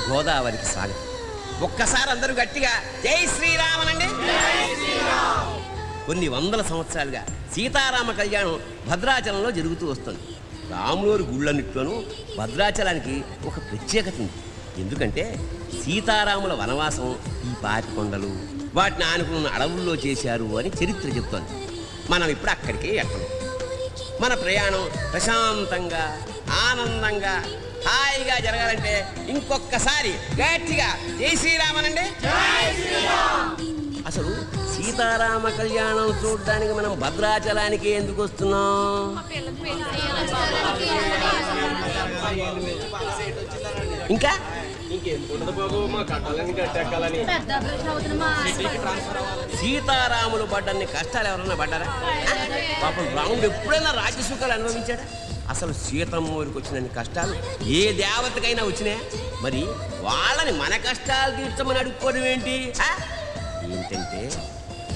గోదావరికి స్వాగతం. ఒక్కసారి అందరూ గట్టిగా జై శ్రీరామనండి. కొన్ని వందల సంవత్సరాలుగా సీతారామ కళ్యాణం భద్రాచలంలో జరుగుతూ వస్తుంది. రాములూరు గుళ్ళన్నిట్లోనూ భద్రాచలానికి ఒక ప్రత్యేకత ఉంది. ఎందుకంటే సీతారాముల వనవాసం ఈ పాటి కొండలు వాటిని ఆనుకున్న అడవుల్లో చేశారు అని చరిత్ర చెప్తోంది. మనం ఇప్పుడు అక్కడికే వెళ్తాం. మన ప్రయాణం ప్రశాంతంగా ఆనందంగా హాయిగా జరగాలంటే ఇంకొకసారి గట్టిగా జై శ్రీరామనండి. అసలు సీతారామ కళ్యాణం చూడడానికి మనం భద్రాచలానికి ఎందుకు వస్తున్నాం? ఇంకా సీతారాములు పడ్డన్ని కష్టాలు ఎవరన్నా పడ్డారా? పాపం రాముడు ఎప్పుడైనా రాజ్యసుఖాలు అనుభవించాడా? అసలు సీతమ్మ ఊరికి వచ్చినన్ని కష్టాలు ఏ దేవతకైనా వచ్చినాయా? మరి వాళ్ళని మన కష్టాలు తీర్చమని అడుక్కోవడం ఏంటి? ఏంటంటే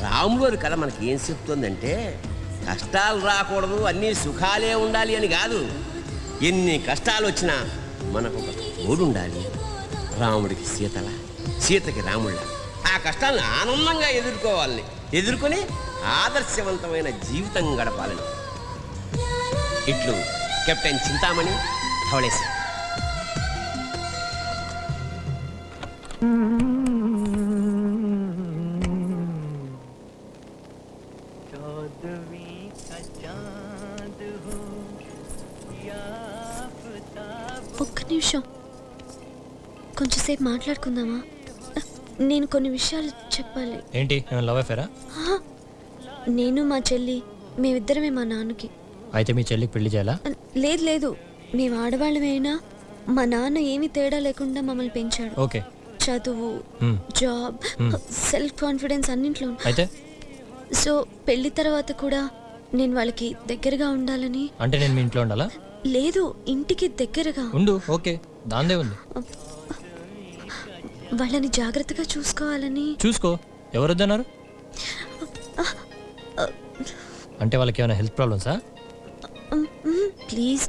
రాములూరి కథ మనకి ఏం చెప్తుందంటే కష్టాలు రాకూడదు, అన్నీ సుఖాలే ఉండాలి అని కాదు. ఎన్ని కష్టాలు వచ్చినా మనకు ఒక తోడు ఉండాలి. రాముడికి సీతలా, సీతకి రాముళ్ళ ఆ కష్టాలను ఆనందంగా ఎదుర్కోవాలని, ఎదుర్కొని ఆదర్శవంతమైన జీవితం గడపాలని. ఇట్లు కెప్టెన్ చింతామణి, ధవళేశ్. ఒక్క నిమిషం, కొంచెంసేపు మాట్లాడుకుందామా? నేను కొన్ని విషయాలు చెప్పాలి. ఏంటి, లవ్ అఫేరా? నేను మా చెల్లి మేమిద్దరమే మా నాన్నకి. అయితే మీ చెల్లికి పెళ్లి చేయాలా? లేదు లేదు, మేము ఆడవాళ్ళమైనా మా నాన్న ఏమీ తేడా లేకుండా మమ్మల్ని పెంచాడు. ఓకే. చదువు, జాబ్, సెల్ఫ్ కాన్ఫిడెన్స్ అన్నింట్లో. అయితే సో పెళ్లి తర్వాత కూడా నేను వాళ్ళకి దగ్గరగా ఉండాలని. అంటే నేను మీ ఇంట్లో ఉండాలా? లేదు, ఇంటికి దగ్గరగా ఉండు. ఓకే, దాందే ఉంది. వాళ్ళని జాగ్రత్తగా చూసుకోవాలని. చూసుకో, ఎవరు వద్దన్నారు? అంటే వాళ్ళకి ఏమైనా హెల్త్ ప్రాబ్లమ్సా? ప్లీజ్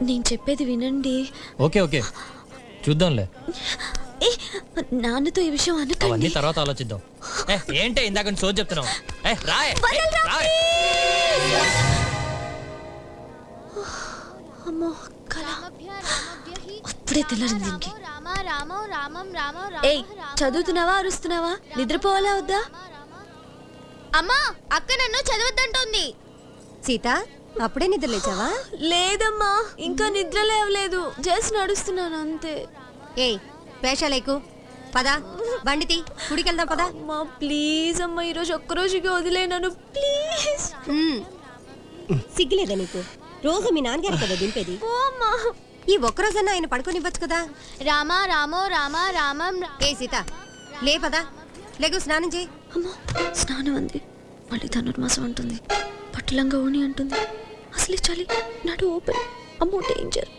నేను చెప్పేది వినండి. ఓకే ఓకే, చూద్దాంలే. నాన్నతో ఈ విషయం అనకండి. అవన్నీ తర్వాత ఆలోచిద్దాం. ఏంటే ఇందాక సోది చెప్తున్నావు? అమ్మో, కళ అప్పుడే తెల్లారింది దీనికి. ఏయ్, చదువుతున్నావా అరుస్తున్నావా? నిద్రపోవాలా వద్దా? అమ్మా, అక్క నన్ను చదవద్దంటోంది. సీత, అప్పుడే నిద్ర లేచావా? లేదమ్మా, ఇంకా నిద్ర లేవలేదు, జస్ట్ నడుస్తున్నాను అంతే. ఏయ్, పేషాలేకు పదా, బండితి గుడికెళ్దాం పదా. అమ్మా ప్లీజ్ అమ్మా, ఈరోజు ఒక్కరోజుకి వదిలేనాను ప్లీజ్. సిగ్గులేదా నీకు? రోజు మీ నాన్నగారు కదా దింపేది. ఈ ఒక్కరోజన్నా ఆయన పడుకోనివ్వచ్చు కదా. రామా రామో రామా రామం. ఏ సీత, లే పదా, లేకు స్నానం చేయి. అమ్మో, స్నానం అంది, మళ్ళీ ధనుర్మాసం అంటుంది, పట్టులంగా ఓణి అంటుంది. అసలే చాలి, నాడు ఓపెన్. అమ్మో డేంజర్,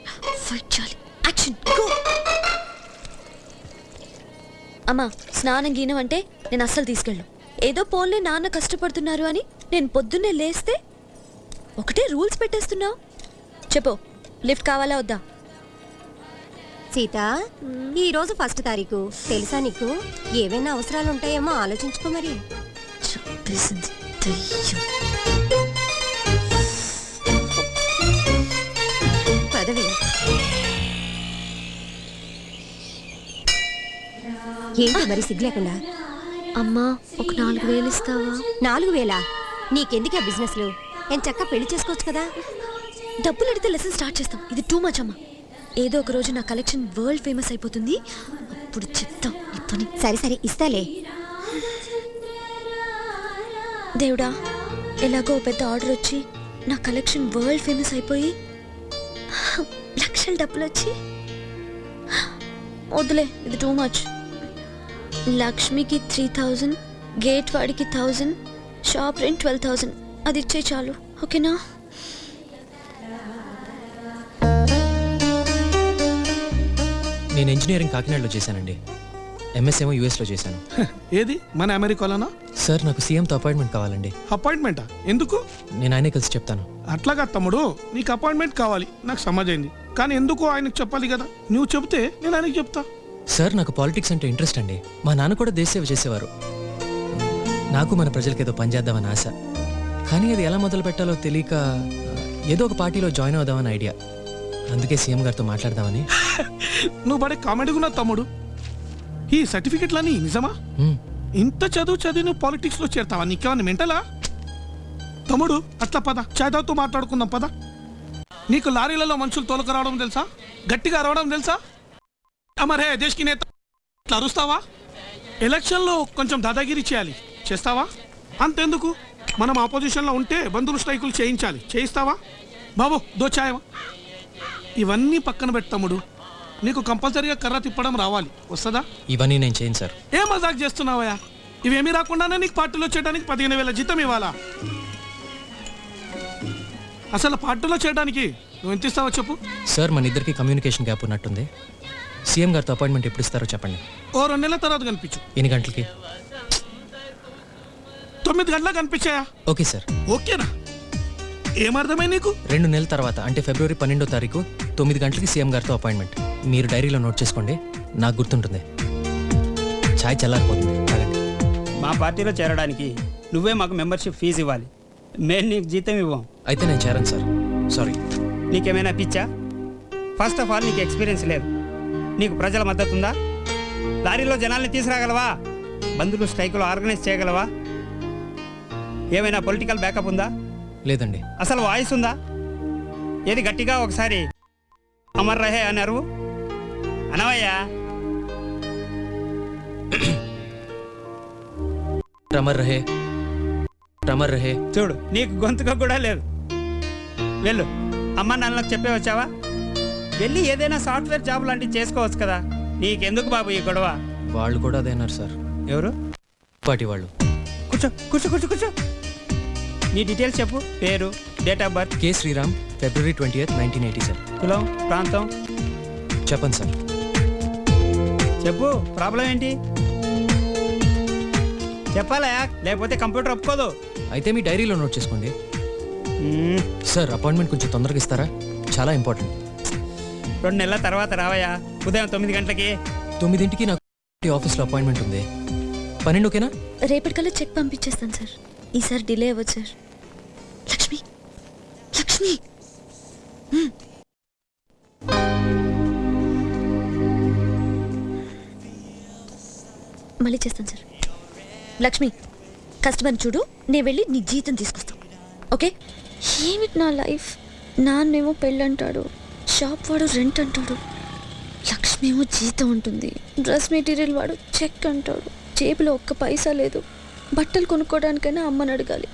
ఫైట్ చాలి, యాక్షన్ గో. అమ్మా, స్నానం గీనం అంటే నేను అస్సలు తీసుకెళ్ళను. ఏదో పోన్లే నాన్న కష్టపడుతున్నారు అని నేను పొద్దున్నే లేస్తే ఒకటే రూల్స్ పెట్టేస్తున్నావు. చెప్పు, లిఫ్ట్ కావాలా వద్దా? సీత, ఈ రోజు 1 తారీఖు తెలుసా నీకు? ఏవైనా అవసరాలు ఉంటాయేమో ఆలోచించుకో మరి. చెప్పేసింది దయ్యం. పదవి ఏంటి మరి సిగ్గు లేకుండా? అమ్మా, ఒక 4,000 ఇస్తావా? 4,000? నీకెందుకు ఆ బిజినెస్లు? ఏం చక్క పెళ్లి చేసుకోవచ్చు కదా. డబ్బులు అడిగితే లెసన్ స్టార్ట్ చేస్తాం, ఇది టూ మచ్ అమ్మా. ఏదో ఒక రోజు నా కలెక్షన్ వరల్డ్ ఫేమస్ అయిపోతుంది, అప్పుడు చెప్తాం ఈ పని. సరే సరే, ఇస్తాలే. దేవుడా, ఎలాగో పెద్ద ఆర్డర్ వచ్చి నా కలెక్షన్ వరల్డ్ ఫేమస్ అయిపోయి లక్షల డబ్బులు వచ్చి, వద్దులే ఇది టూ మచ్. లక్ష్మికి 3,000, గేట్ వాడికి 1,000, షాప్ రెంట్ 12,000, అది ఇచ్చే చాలు, ఓకేనా? నేను ఇంజనీరింగ్ కాకినాడలో చేశానండి. ఎంఎస్ ఏమో యూఎస్లో చేశాను. ఏది మన అమెరికాలోనా? సార్, నాకు సీఎంతో అపాయింట్మెంట్ కావాలండి. అపాయింట్మెంటా? ఎందుకు? నేను ఆయనే కలిసి చెప్తాను. అట్లాగా తమ్ముడు, నీకు అపాయింట్మెంట్ కావాలి నాకు సమాజైంది, కానీ ఎందుకు ఆయనకు చెప్పాలి కదా? నువ్వు చెప్తే నేను ఆయనకి చెప్తా. సార్ నాకు పాలిటిక్స్ అంటే ఇంట్రెస్ట్ అండి. మా నాన్న కూడా దేశ సేవ చేసేవారు. నాకు మన ప్రజలకి ఏదో పనిచేద్దామని ఆశ. కానీ అది ఎలా మొదలు పెట్టాలో తెలియక ఏదో ఒక పార్టీలో జాయిన్ అవుదామని ఐడియా. అందుకే సీఎం గారితో మాట్లాడదామని. నువ్వు పడే కామెడీగా ఉన్నావు తమ్ముడు. ఈ సర్టిఫికెట్లని నిజమా? ఇంత చదివి నువ్వు పాలిటిక్స్ లో చేరతావా? నీకేమన్నా మెంటలా? తమ్ముడు అట్లా పద, చేతతో మాట్లాడుకుందాం పద. నీకు లారీలలో మనుషులు తోలుకురావడం తెలుసా? గట్టిగా అరవడం తెలుసా? అమరే దేశ్కి నేత ఇట్లా అరుస్తావా? ఎలక్షన్లో కొంచెం దాదాగిరి చేయాలి, చేస్తావా? అంతెందుకు, మనం ఆపోజిషన్లో ఉంటే బంధువులు స్ట్రైకులు చేయించాలి, చేయిస్తావా? బాబు దోచాయమా? ఇవన్నీ పక్కన పెట్టు తమ్ముడు. నీకు కంపల్సరీగా కర్ర తిప్పడం రావాలి, వస్తుందా? ఇవన్నీ నేను చేయను సార్. ఏం మజాక్ చేస్తున్నావయ్యా? ఇవేమీ రాకుండానే నీకు పార్టీలో చేయడానికి 15,000 జీతం ఇవ్వాలా? అసలు పార్టీలో చేయడానికి నువ్వు ఎంత ఇస్తావో చెప్పు. సార్ మన ఇద్దరికి కమ్యూనికేషన్ గ్యాప్ ఉన్నట్టుంది. సీఎం గారితో అపాయింట్మెంట్ ఎప్పుడు ఇస్తారో చెప్పండి. ఓ 2 నెలల తర్వాత కనిపించు. ఎన్ని గంటలకి? 9 గంటలకు కనిపించాయా? Okay sir. ఓకేనా? ఏమర్థమై నీకు? 2 నెలల తర్వాత అంటే ఫిబ్రవరి 12వ తారీఖు 9 గంటలకి సీఎం గారితో అపాయింట్మెంట్. మీరు డైరీలో నోట్ చేసుకోండి, నాకు గుర్తుంటుంది. ఛాయ్ చల్లారిపోతుంది, తాగండి. మా పార్టీలో చేరడానికి నువ్వే మాకు మెంబర్షిప్ ఫీజు ఇవ్వాలి. మేము నీకు జీతం ఇవ్వం. అయితే నేను చేరను సార్, సారీ. నీకేమైనా పిచ్చా? ఫస్ట్ ఆఫ్ ఆల్ నీకు ఎక్స్పీరియన్స్ లేదు. నీకు ప్రజల మద్దతు ఉందా? లారీలో జనాల్ని తీసుకురాగలవా? బంధువులు స్ట్రైకులు ఆర్గనైజ్ చేయగలవా? ఏమైనా పొలిటికల్ బ్యాకప్ ఉందా? లేదండి. అసలు వాయిస్ ఉందా? ఏది గట్టిగా ఒకసారి అమర్ రహే అన్నారు అనవయ్యా. రమర్ రహే, రమర్ రహే. చూడు, నీకు గొంతుగా కూడా లేదు. వెళ్ళు, అమ్మ నాన్నలకు చెప్పే వచ్చావా? వెళ్ళి ఏదైనా సాఫ్ట్వేర్ జాబ్ లాంటివి చేసుకోవచ్చు కదా. నీకెందుకు బాబు ఈ గొడవ? వాళ్ళు కూడా అదేనారు సార్. ఎవరు? పార్టీ వాళ్ళు. కూర్చో కూర్చో కూర్చో కూర్చో. నీ డీటెయిల్స్ చెప్పు. పేరు, date of birth. K Sriram, February 20th, 1987. కులం, ప్రాంతం చెప్పండి సార్. చెప్పు. ప్రాబ్లం ఏంటి చెప్పాలా? లేకపోతే కంప్యూటర్ ఒప్పుకోదు. అయితే మీ డైరీలో నోట్ చేసుకోండి. సార్ అపాయింట్మెంట్ కొంచెం తొందరగా ఇస్తారా? చాలా ఇంపార్టెంట్. 2 నెలల తర్వాత రావయ్యా. ఉదయం 9 గంటలకి. 9ంటికి నాకు ఆఫీస్లో అపాయింట్మెంట్ ఉంది. 12 ఓకేనా? రేపటికల్లా చెక్ పంపించేస్తాను సార్. ఈసారి డిలే అవ్వదు సార్. లక్ష్మి, లక్ష్మి. మళ్ళీ చేస్తాను సార్. లక్ష్మి, కస్టమర్ చూడు, నేను వెళ్ళి నీ జీతం తీసుకొస్తాను, ఓకే? ఏమిటి నా లైఫ్? నాన్నేమో పెళ్ళంటాడు, షాప్ వాడు రెంట్ అంటాడు, లక్ష్మి ఏమో జీతం ఉంటుంది, డ్రెస్ మెటీరియల్ వాడు చెక్ అంటాడు, జేబులో ఒక్క పైసా లేదు, బట్టలు కొనుక్కోవడానికైనా అమ్మని అడగాలి.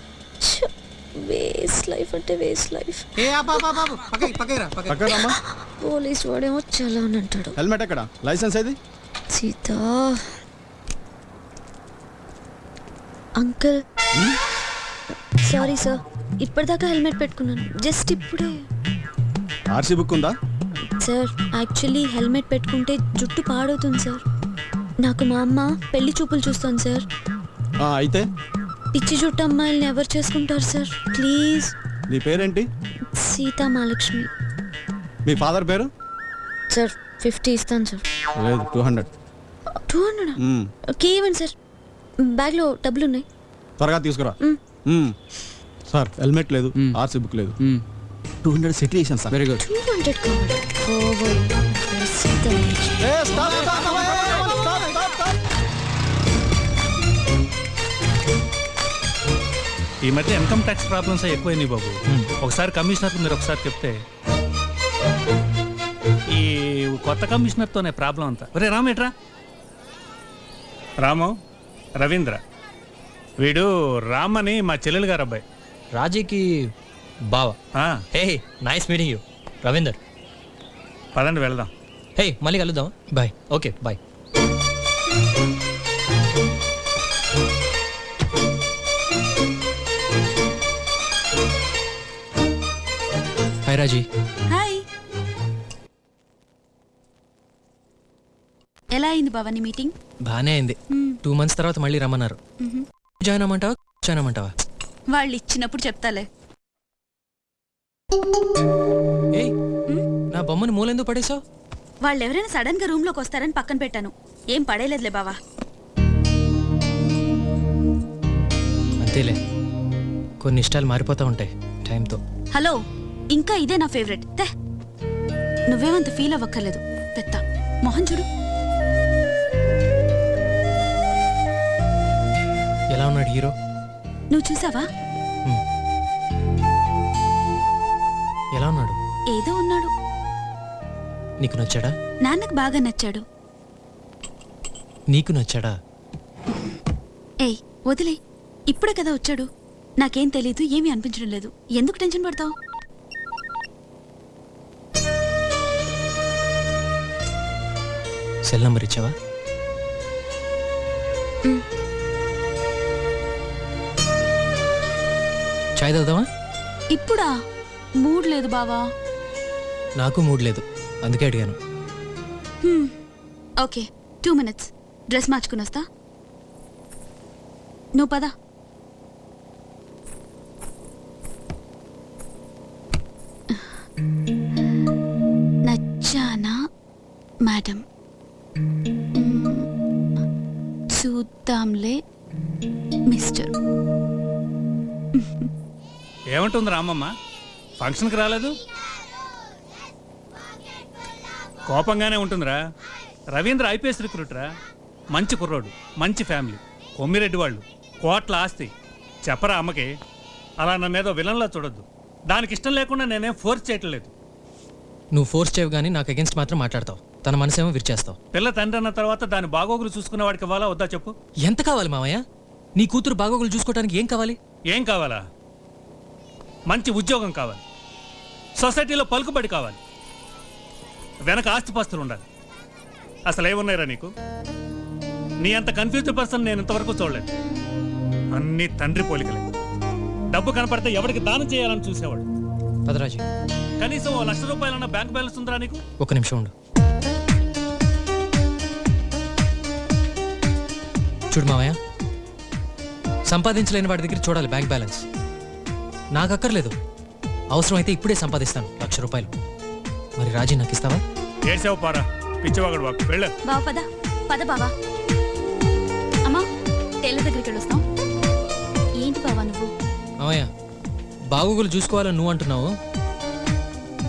వేస్ట్ లైఫ్ అంటే వేస్ట్ లైఫ్. పోలీస్ వాడేమో చాలా అని అంటాడు. హెల్మెట్ ఎక్కడ? లైసెన్స్ ఏది? సీతా అంకుల్, సారీ సార్, ఇప్పటిదాకా హెల్మెట్ పెట్టుకున్నాను, జస్ట్ ఇప్పుడే. ఆర్సీ బుక్ ఉందా? సార్ యాక్చువల్లీ హెల్మెట్ పెట్టుకుంటే జుట్టు పాడవుతుంది సార్. నాకు మా అమ్మ పెళ్లి చూపులు చూస్తాను సార్. అయితే పిచ్చి జుట్టు అమ్మాయిల్ని ఎవరు చేసుకుంటారు సార్? ప్లీజ్. నీ పేరేంటి? సీతా మహాలక్ష్మి. మీ ఫాదర్ పేరు? సార్ 50 ఇస్తాను సార్. లేదు, 200. 200? ఓకే ఇవ్వండి సార్, బ్యాగ్లో డబ్బులు ఉన్నాయి. త్వరగా తీసుకురా. సార్ హెల్మెట్ లేదు, ఆర్సీ బుక్ లేదు. 200 సెటిల్ చేశాను సార్. Very good. 200 కావాలి. సీతా మహాలక్ష్మి. ఈ మధ్య ఇన్కమ్ ట్యాక్స్ ప్రాబ్లమ్స్ ఎక్కువైనాయి బాబు. ఒకసారి కమిషనర్కి మీరు ఒకసారి చెప్తే. ఈ కొత్త కమిషనర్తోనే ప్రాబ్లం అంతా. ఒరే రాము, ఎట్రా? రాము, రవీంద్ర. వీడు రామ్ అని మా చెల్లెలు గారు అబ్బాయి. రాజీకి బావా? Hey, nice meeting you Ravinder. పదండి వెళ్దాం. హే, మళ్ళీ కలుద్దాం. Bye. Okay bye. Hi Raji. Hi. ఎలా అయింది భవాని మీటింగ్? బానే అయింది. 2 months తర్వాత మళ్ళీ రమ్మన్నారు. జాయిన్ అవ్వమంటావా? వాళ్ళు ఇచ్చినప్పుడు చెప్తాలే. ఏయ్, నా బొమ్మను మూలెందుకు పడేసావు? వాళ్ళు ఎవరైనా సడన్ గా రూమ్ లోకి వస్తారని పక్కన పెట్టాను. ఏం పడేలేదులే బావా. అంతేలే, కొన్ని ఇష్టాలు మారిపోతూ ఉంటాయి టైంతో. హలో, ఇంకా ఇదే నా ఫేవరెట్. తే నువ్వేమంత ఫీల్ అవ్వక్కర్లేదు. పెద్ద మొహం చూడు. ఎలా ఉన్నాడు హీరో? నువ్వు చూసావా? ఎలా ఉన్నాడు? ఏదో ఉన్నాడు. నీకు నచ్చాడా? నాన్నకు బాగా నచ్చాడు. నీకు నచ్చాడా? ఏయ్ వదిలే, ఇప్పుడే కదా వచ్చాడు. నాకేం తెలీదు, ఏమీ అనిపించడం లేదు. ఎందుకు టెన్షన్ పడతావు? సెల్ నంబర్ ఇచ్చావా? చాయ్ తాగుదామా? ఇప్పుడా? మూడ్ లేదు బావా. నాకు మూడ్ లేదు, అందుకే అడిగాను. Okay, 2 minutes. డ్రెస్ మార్చుకుని వస్తా. నువ్వు పద. నచ్చానా మేడం? చూద్దాంలే మిస్టర్. ఏమంటుంది రామమ్మ? ఫంక్షన్కి రాలేదు? కోపంగానే ఉంటుందిరా. రవీంద్ర ఐపీఎస్ రిక్రూటరా, మంచి కుర్రోడు, మంచి ఫ్యామిలీ, కొమ్మిరెడ్డి వాళ్ళు, కోట్ల ఆస్తి. చెప్పరా అమ్మకి, అలా నా మీద విలన్లా చూడొద్దు. దానికి ఇష్టం లేకుండా నేనేం ఫోర్స్ చేయట్లేదు. నువ్వు ఫోర్స్ చేయవు కానీ నాకు అగెన్స్ట్ మాత్రం మాట్లాడతావు. తన మనసేమో విరిచేస్తావు. పిల్ల తండ్రి అన్న తర్వాత దాని బాగోగులు చూసుకునే వాడికి ఇవ్వాలా వద్దా చెప్పు? ఎంత కావాలి మావయ్య? నీ కూతురు బాగోగులు చూసుకోవడానికి ఏం కావాలి? ఏం కావాలా? మంచి ఉద్యోగం కావాలి, సొసైటీలో పలుకుబడి కావాలి, వెనక ఆస్తిపాస్తులు ఉండాలి. అసలు ఏమున్నాయిరా నీకు? నీ అంత కన్ఫ్యూజ్డ్ పర్సన్ నేను ఇంతవరకు చూడలేదు. అన్ని తండ్రి పోలికలే. డబ్బు కనపడితే ఎవరికి దానం చేయాలని చూసేవాడు. పదరాజీ, కనీసం ₹1,00,000 బ్యాంక్ బ్యాలెన్స్ ఉందిరా నీకు? ఒక్క నిమిషం ఉండు. చూడు మావయ్య, సంపాదించలేని వాడి దగ్గర చూడాలి బ్యాంక్ బ్యాలెన్స్. నాకు అక్కర్లేదు, అవసరమైతే ఇప్పుడే సంపాదిస్తాను ₹1,00,000. మరి రాజీ నాకు ఇస్తావా? ఏడ్చావు పారా, పిచ్చివాగడు బాబు. వెళ్ళ బావా, పద పద బావా. అమ్మా, టైలర్ దగ్గరికి వెళ్ళొస్తాం. ఏంటి బావా నువ్వు? మావయ్య, బాగోగులు చూసుకోవాలని నువ్వు అంటున్నావు,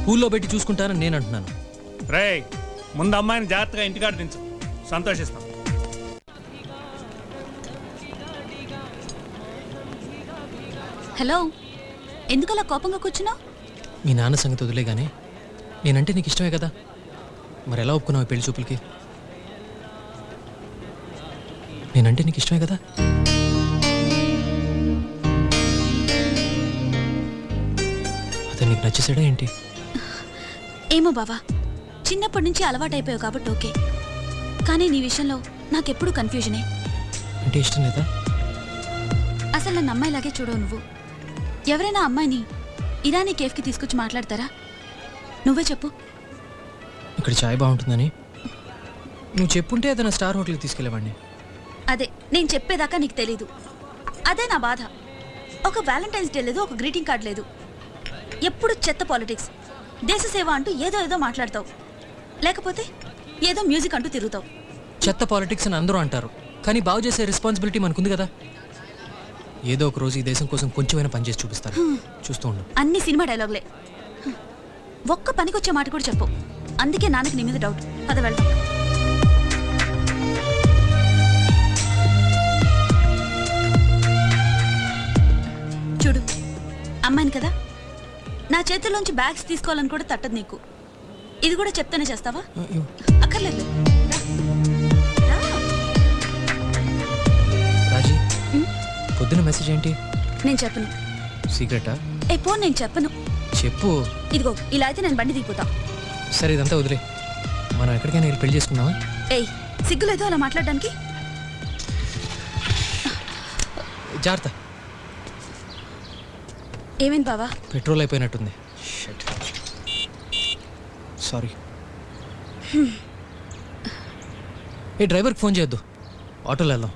పూల్లో పెట్టి చూసుకుంటానని నేను అంటున్నాను. రే, ముందు అమ్మాయిని జాగ్రత్తగా ఇంటికాడ దించు, సంతోషిస్తాం. హలో, ఎందుకలా కోపంగా కూర్చున్నావు? మీ నాన్న సంగతి వదిలేగానే, నేనంటే నీకు ఇష్టమే కదా, మరి ఎలా ఒప్పుకున్నావు పెళ్లి చూపులకి? నేనంటే నీకు ఇష్టమే కదా? అతను నీకు నచ్చేసాడా ఏంటి? ఏమో బావా, చిన్నప్పటి నుంచి అలవాటైపోయావు కాబట్టి ఓకే, కానీ నీ విషయంలో నాకెప్పుడు కన్ఫ్యూజనే. అంటే ఇష్టం లేదా? అసలు నన్ను అమ్మాయిలాగే చూడవు నువ్వు. ఎవరైనా అమ్మాయిని ఇరానీ కేఫ్కి తీసుకొచ్చి మాట్లాడతారా? నువ్వే చెప్పు. ఇక్కడ చాయ్ బాగుంటుందని నువ్వు చెప్పుంటే ఏదైనా స్టార్ హోటల్కి తీసుకెళ్ళేవాడిని. అదే నేను చెప్పేదాకా నీకు తెలీదు. అదే నా బాధ. ఒక వ్యాలంటైన్స్ డే లేదు, ఒక గ్రీటింగ్ కార్డ్ లేదు. ఎప్పుడు చెత్త పాలిటిక్స్, దేశ సేవ అంటూ ఏదో ఏదో మాట్లాడతావు, లేకపోతే ఏదో మ్యూజిక్ అంటూ తిరుగుతావు. చెత్త పాలిటిక్స్ అని అందరూ అంటారు, కానీ బాగు చేసే రెస్పాన్సిబిలిటీ మనకుంది కదా. ఏదో ఒక రోజు ఈ దేశం కోసం కొంచెమైనా పనిచేసి చూపిస్తాను, చూస్తూ ఉండు. అన్ని సినిమా డైలాగులే, ఒక్క పనికొచ్చే మాట కూడా చెప్పు. అందుకే నాన్నకి నీ మీద డౌట్. పద వెళ్దాం. చూడు, అమ్మాయిని కదా, నా చేతుల్లోంచి బ్యాగ్స్ తీసుకోవాలని కూడా తట్టదు నీకు. ఇది కూడా చెప్తానే చేస్తావా? అక్కర్లేదు. రాజీ, పొద్దున మెసేజ్ ఏంటి? నేను చెప్పను. సీక్రెటా? ఏ పో, నేను చెప్పను. చెప్పు. ఇదిగో ఇలా అయితే నేను బండి దిగిపోతా. సరే, ఇదంతా వదిలే, మనం ఎక్కడికైనా వెళ్ళి పెళ్లి చేసుకుందామా? ఏయ్, సిగ్గులేదో అలా మాట్లాడడానికి? జాగ్రత్త. ఏమైంది బావా? పెట్రోల్ అయిపోయినట్టుంది. సారీ. ఏ డ్రైవర్కి ఫోన్ చేయొద్దు, ఆటోలో వెళ్దాం.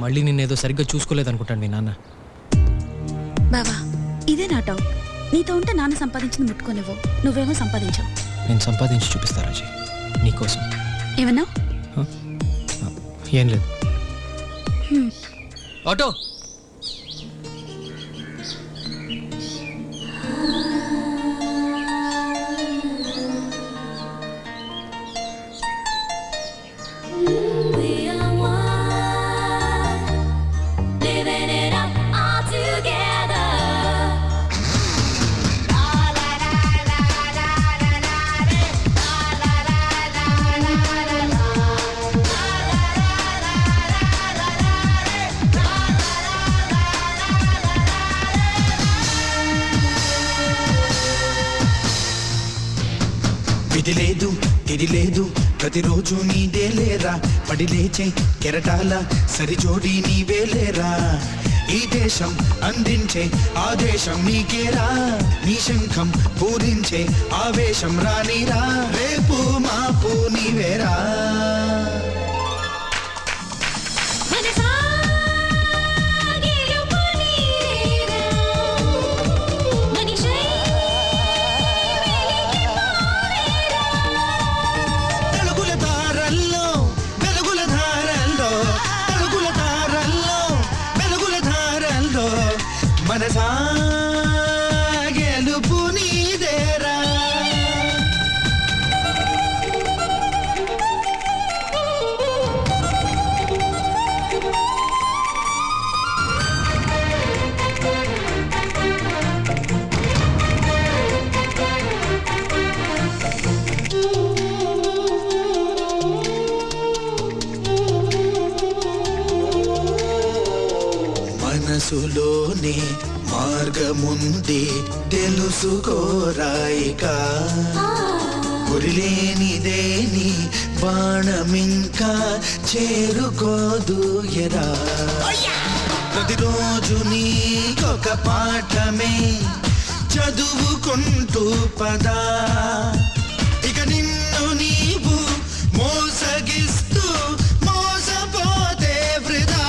మళ్ళీ నిన్నేదో సరిగ్గా చూసుకోలేదనుకుంటాను మీ నాన్న. బావా, ఇదే నా డౌట్. నీతో ఉంటే నాన్న సంపాదించింది ముట్టుకోనివ్వు, నువ్వేమో సంపాదించావు. నేను సంపాదించి చూపిస్తా రాజీ. నీకోసం. ఏమన్నా? ఏం లేదు. ఆటో. విధి లేదు తిది లేదు ప్రతిరోజు నీదే లేరా, పడి లేచే కెరటాల సరిజోడి నీవే లేరా. ఈ దేశం అందించే ఆదేశం నీకేరా, నీ శంఖం పూరించే ఆవేశం రానిరా, రేపు మాపు నీవేరా. మనసా గెలుపు నీదేరా. మనసులోనే మార్గముందే తెలుసుకోరాయిక, గురిలేనిదేని బాణమింకా చేరుకోదూయరా. ప్రతిరోజు నీకొక పాఠమే చదువుకుంటూ పదా, ఇక నిన్ను నీవు మోసగిస్తూ మోసపోతే వృధా.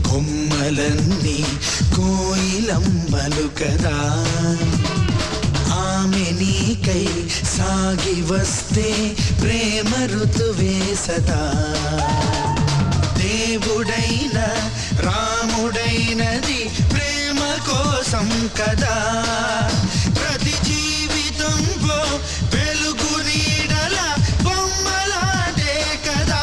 కొమ్మలన్నీ కోయిలమ్మలు కదా, ఆమె నీకై సాగి వస్తే ప్రేమ ఋతువే సదా. దేవుడైన రాముడైనది ప్రేమ కోసం కదా, ప్రతి జీవితంలో వెలుగు నీడల బొమ్మలాడే కదా.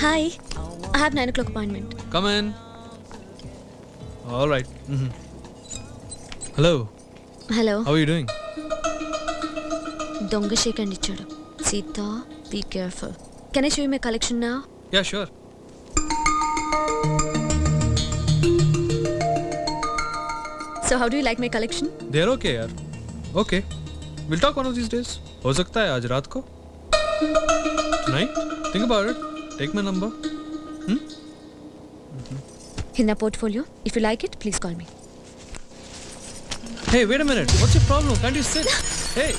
Hi, I have 9 o'clock appointment. Come in. All right. Hello. Hello. How are you doing? Donga shake and ichadu. Sita, be careful. Can I show you my collection now? Yeah, sure. So how do you like my collection? They're okay, yaar. Okay. We'll talk one of these days. हो सकता है आज रात को. Tonight? Think about it. Take my number. In the portfolio. If you like it, please call me. Hey, wait a minute. What's your problem? Can't you sit? Hey.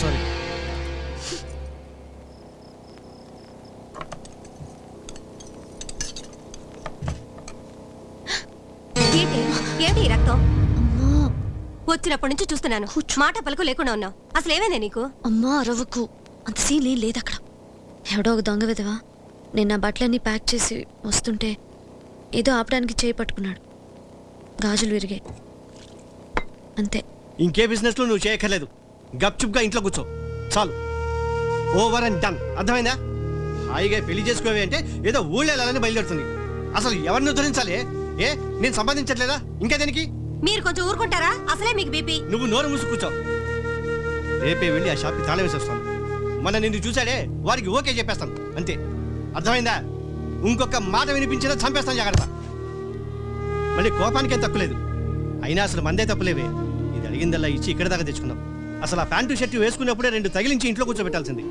Sorry. ఏంటి రక్తం? వచ్చినప్పటి నుంచి చూస్తున్నాను మాట పలుకు లేకుండా ఉన్నావు. అసలు ఏమైందే నీకు? అమ్మా అరవకు, అంత సీన్ ఏం లేదు అక్కడ. ఎవడో ఒక దొంగ విధవా నేను నా బట్టలన్నీ ప్యాక్ చేసి వస్తుంటే ఏదో ఆపడానికి చేయి పట్టుకున్నాడు. గాజులు విరిగాయి అంతే. ఇంకే బిజినెస్లో నువ్వు చేయక్కర్లేదు. గప్చుప్గా ఇంట్లో కూర్చో చాలు. Over and done. అర్థమైందా? హాయిగా పెళ్లి చేసుకోవే అంటే ఏదో ఊళ్ళో వెళ్ళాలని బయలుదేరుతుంది. అసలు ఎవరిని ఉద్ధరించాలి? ఏ నేను సంపాదించట్లేదా? ఇంకా దేనికి? మీరు కొంచెం ఊరుకుంటారా? అసలే మీకు బీపీ. నువ్వు నోరు మూసి కూర్చో. రేపే వెళ్ళి ఆ షాప్కి తాళం వేసేస్తాను. మన నిన్ను చూశాడే వారికి ఓకే చెప్పేస్తాను అంతే. అర్థమైందా? ఇంకొక మాట వినిపించినా చంపేస్తాను. జాగ్రత్త. మళ్ళీ కోపానికేం తక్కువలేదు. అయినా అసలు మందే తప్పులేవే. ఇది అడిగిందల్లా ఇచ్చి ఇక్కడ దాకా తెచ్చుకున్నాం. అసలు ఆ ప్యాంటు షర్టు వేసుకున్నప్పుడే 2 తగిలించి ఇంట్లో కూర్చోబెట్టాల్సింది.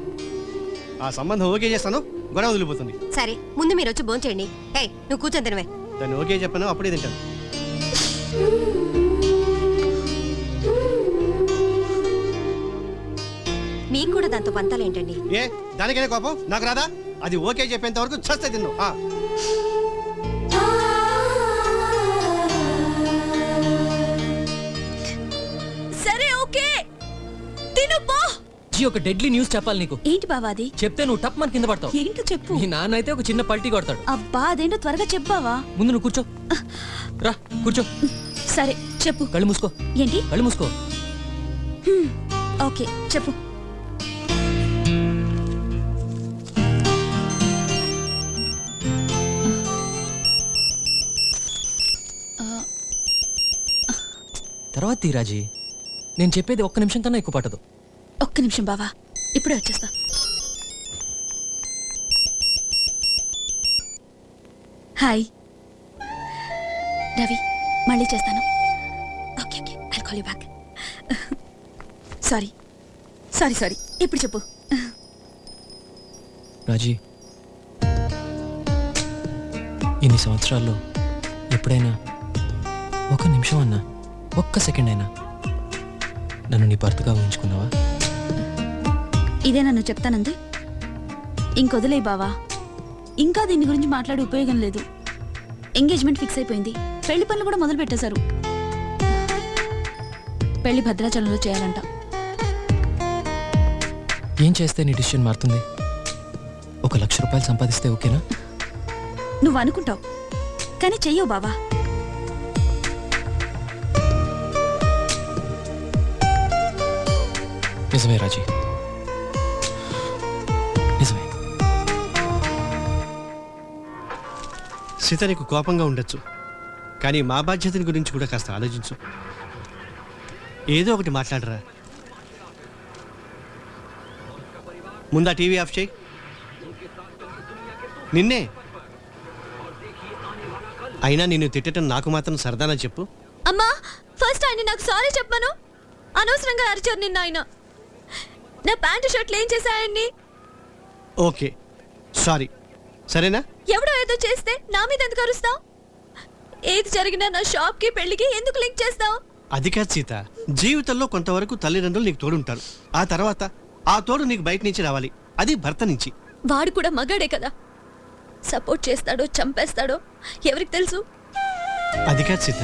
ఆ సంబంధం ఓకే చేస్తాను, గొడవ వదిలిపోతుంది. సరే ముందు మీరు వచ్చి భోంచేయండి. ఏయ్ నువ్వు కూర్చొని తినవే. దాన్ని ఓకే చెప్పాను, అప్పుడే తింటాను. మీకు కూడా దాంతో పంతాలేంటండి? ఏ దానికైనా కోపం నాకు రాదా? అది ఓకే చెప్పేంత వరకు చస్తే తిన్నావు. సరే ఓకే తిను పో. ఒక డెడ్లీ న్యూస్ చెప్పాలి నీకు. ఏంటి బావా అది? చెప్తే నువ్వు టప్ మన కింద పడతావు. ఏంటో చెప్పు. నీ నాన్న అయితే ఒక చిన్న పల్టీ కొడతాడు. అబ్బా అదేంటో త్వరగా చెప్పావా? ముందు నువ్వు కూర్చో. రా కూర్చో. సరే చెప్పు. కళ్ళు మూసుకో. ఏంటి? కళ్ళు మూసుకో. ఓకే చెప్పు. తర్వాత తీరాజీ, నేను చెప్పేది 1 నిమిషం కన్నా ఎక్కువ పట్టదు. 1 నిమిషం బావా, ఇప్పుడే వచ్చేస్తా. హాయ్ రవి, మళ్ళీ చేస్తాను. Okay okay, I'll call you back. Sorry sorry sorry, ఇప్పుడు చెప్పు. రాజీ, ఇన్ని సంవత్సరాల్లో ఎప్పుడైనా 1 నిమిషం అన్నా, 1 సెకండ్ అయినా నన్ను నీ భర్తగా ఊహించుకున్నావా? ఇదే నన్ను చెప్తానంది. ఇంకొదిలే బావా, ఇంకా దీని గురించి మాట్లాడే ఉపయోగం లేదు. ఎంగేజ్మెంట్ ఫిక్స్ అయిపోయింది, పెళ్లి పనులు కూడా మొదలు పెట్టేశారు. పెళ్లి భద్రాచలంలో చేయాలంట. ఏం చేస్తే నీ డిసిషన్ మారుతుంది? 1 లక్ష రూపాయలు సంపాదిస్తే ఓకేనా? నువ్వు అనుకుంటావు కానీ చెయ్యవు బావా. నిజమే రాజీ, నిజమే. సీత నీకు కోపంగా ఉండొచ్చు, కానీ మా బాధ్యతని గురించి కూడా కాస్త ఆలోచించు. ఏదో ఒకటి మాట్లాడరా. ముందా టీవీ ఆఫ్ చేయి. నిన్నే అయినా నిన్ను తిట్టడం నాకు మాత్రం సరదానా చెప్పు. అమ్మా ఫస్ట్ ఆయన నాకు సారీ చెప్పాను. అనవసరంగా అరిచారు నిన్న ఆయన. నా ప్యాంటు షర్ట్లు ఏం చేశాయండి? ఓకే సారీ, సరేనా? ఎవడో ఏదో చేస్తే నా మీద ఎందుకు అరుస్తావు? ఏది జరిగినా నా షాప్కి పెళ్లికి ఎందుకు లింక్ చేస్తావు? అది కాదు సీత, జీవితంలో కొంతవరకు తల్లిదండ్రులు నీకు తోడుంటారు. ఆ తర్వాత ఆ తోడు నీకు బయట నుంచి రావాలి, అది భర్త నుంచి. వాడు కూడా మగాడే కదా, సపోర్ట్ చేస్తాడో చంపేస్తాడో ఎవరికి తెలుసు? అది కాదు సీత.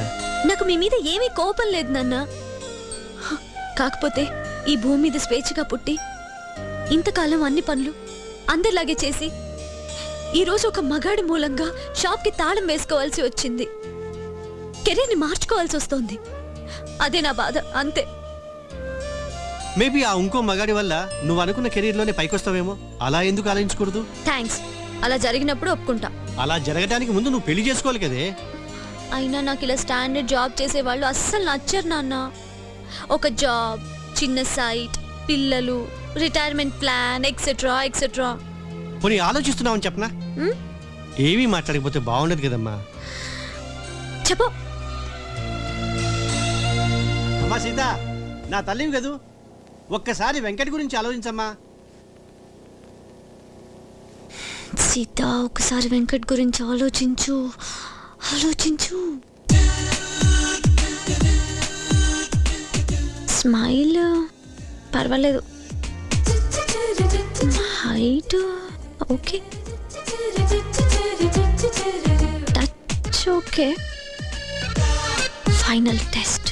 నాకు మీ మీద ఏమీ కోపం లేదు నాన్న. కాకపోతే ఈ భూమి మీద స్వేచ్ఛగా పుట్టి ఇంతకాలం అన్ని పనులు అందరిలాగే చేసి ఈరోజు ఒక మగాడి మూలంగా షాప్కి తాళం వేసుకోవాల్సి వచ్చింది. కెరీర్ని మార్చుకోవాల్సి వస్తోంది. అదే నా బాధ, అంతే. మేబీ ఆ ఇంకో మగాడి వల్ల నువ్వు అనుకున్న కెరీర్లోనే పైకొస్తావేమో. అలా ఎందుకు ఆలోచించకూడదు? థ్యాంక్స్. అలా జరిగినప్పుడు ఒప్పుకుంటా. అలా జరగడానికి ముందు నువ్వు పెళ్లి చేసుకోవాలి కదే. అయినా నాకు ఇలా స్టాండర్డ్ జాబ్ చేసే వాళ్ళు అస్సలు నచ్చరు నాన్న. ఒక జాబ్, చిన్న సైట్, పిల్లలు, రిటైర్మెంట్ ప్లాన్ ఎక్సెట్రా ఎక్సెట్రా. పోనీ ఆలోచిస్తున్నావని చెప్పనా? ఏమీ మాట్లాడకపోతే బాగుండదు కదమ్మా. చెప్పు. అమ్మా సీత, నా తల్లివి కదూ, ఒక్కసారి వెంకట్ గురించి ఆలోచించమ్మా. సీత, ఒకసారి వెంకట్ గురించి ఆలోచించు, ఆలోచించు. స్మైల్ పర్వాలేదు, height okay, touch okay, final test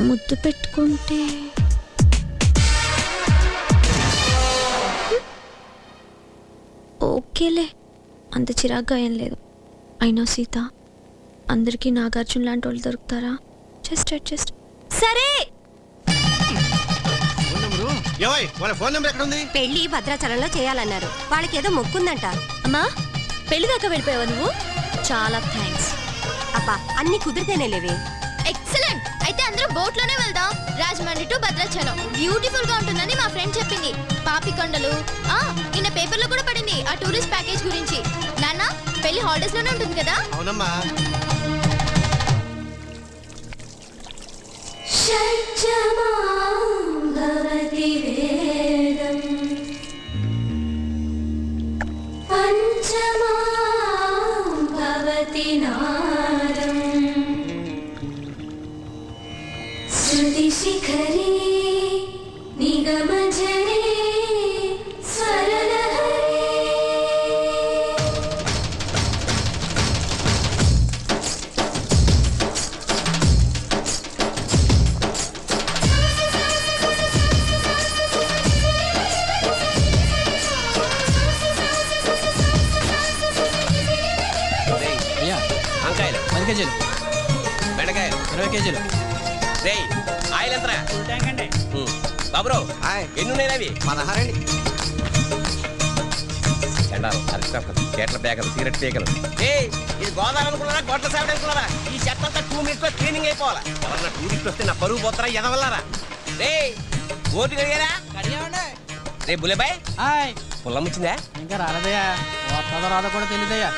ముద్దు పెట్టుకుంటే ఓకేలే, అంత చిరాగ్గా ఏం లేదు. అయినా సీత, అందరికీ నాగార్జున లాంటి వాళ్ళు దొరుకుతారా? Just adjust. సరే, ఫోన్ నెంబర్ ఎక్కడ ఉంది? పెళ్లి భద్రాచలంలో చేయాలన్నారు. వాళ్ళకి ఏదో మొక్కుందంట. అమ్మా, పెళ్లి దాకా వెళ్ళిపోయావా నువ్వు? చాలా థ్యాంక్స్. అబ్బా, అన్ని కుదిరితేనే లేవే. ఎక్సలెంట్. అయితే అందరూ బోట్ లోనే వెళ్దాం. రాజమండ్రి టు భద్రాచలం బ్యూటిఫుల్ గా ఉంటుందని మా ఫ్రెండ్ చెప్పింది. పాపికొండలు, నిన్న పేపర్ లో కూడా పడింది ఆ టూరిస్ట్ ప్యాకేజ్ గురించి. నాన్న, పెళ్లి హాలిడేస్ లోనే ఉంటుంది కదా? అవునమ్మా. శిఖరే నిగమజరే స్వరలహరే. వంకాయలు 10 కేజీలు, బెండకాయలు 20 కేజీలు. రేయ్, ఆయిల్ ఎంతరా? బాబురో, ఎన్ని ఉన్నాయి అవి? 16 అండి. చండాలం, అరిస్టాఫ్, చేట్ల పేకలు, సిగరెట్ పేకలు. ఏయ్, ఇది గోదావరి అనుకున్నారా, గొడ్ల సేవలు అనుకున్నారా? ఈ చెత్త అంతా 2 minutes లో క్లీనింగ్ అయిపోవాలా? ఎవరన్నా టూరిస్ట్ వస్తే నా పరువు పోతారా ఎదవల్లారా? రేయ్, ఓటు కడిగారా? రే బులేబాయ్, పుల్లం వచ్చిందా? ఇంకా రాలేదయ్యా, వస్తుందో రాదో కూడా తెలియదయ్యా.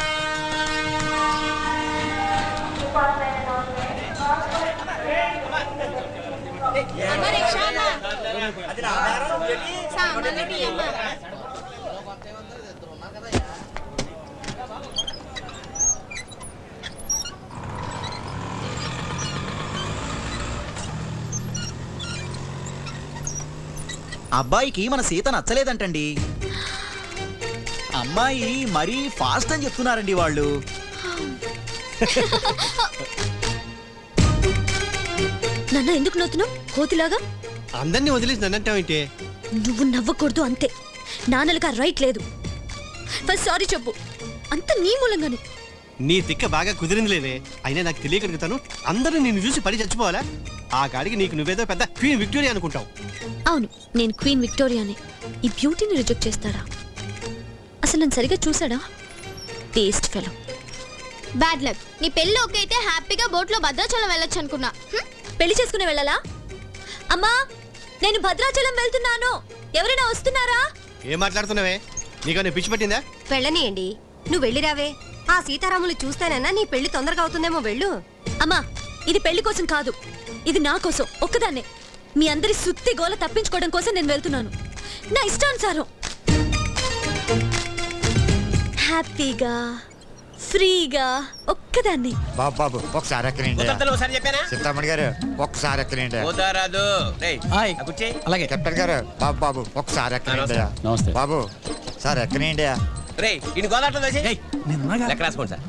అబ్బాయికి మన సీత నచ్చలేదంటండి. అమ్మాయి మరీ ఫాస్ట్ అని చెప్తున్నారండి వాళ్ళు. నాన్న, ఎందుకు నవ్వుతున్నావు కోతిలాగా? అందరినీ వదిలేసి నన్నంటావేంటి? నువ్వు నవ్వకూడదు అంతే. నాన్నలకి ఆ రైట్ లేదు. ఫస్ట్ సారీ చెప్పు. అంత నీ మూలంగానే. నీ తిక్క బాగా కుదిరింది లేదే. అయినా నాకు తెలియగలుగుతాను, అందరూ నిన్ను చూసి పడి చచ్చిపోవాలా? ఆ గాడికి నీకు నువ్వేదో పెద్ద క్వీన్ విక్టోరియా అనుకుంటావు. అవును, నేను క్వీన్ విక్టోరియానే. ఈ బ్యూటీని రిజెక్ట్ చేస్తాడా? అసలు నన్ను సరిగా చూసాడా? Taste fellow. Bad luck. నీ పెళ్లి ఓకే అయితే హ్యాపీగా బోట్ లో భద్రాచలం వెళ్ళొచ్చు అనుకున్నా. పెళ్లి చేసుకుని వెళ్ళాలా? అమ్మా, నేను భద్రాచలం వెళ్తున్నాను, ఎవరైనా వస్తున్నారా? ఏం మాట్లాడుతున్నావే? నీకు పిచ్చి పట్టిందా? వెళ్ళనియండి, నువ్వు వెళ్ళిరావే. ఆ సీతారాములు చూస్తానన్నా నీ పెళ్లి తొందరగా అవుతుందేమో. వెళ్ళు. అమ్మా, ఇది పెళ్లి కోసం కాదు, ఇది నా కోసం ఒక్కదాన్నే. మీ అందరి సుత్తి గోల తప్పించుకోవడం కోసం నేను వెళ్తున్నాను. నా ఇష్టానుసారం హ్యాపీగా ఫ్రీగా ఒక్కదాన్ని. బాబు ఒకసారి సీతామణి గారు ఒక్కసారి ఎక్కనండి. కెప్టెన్ గారు బాబు ఒకసారి ఎక్కనండి. బాబు సార్ ఎక్కనండి. లెక్క రాసుకోండి సార్.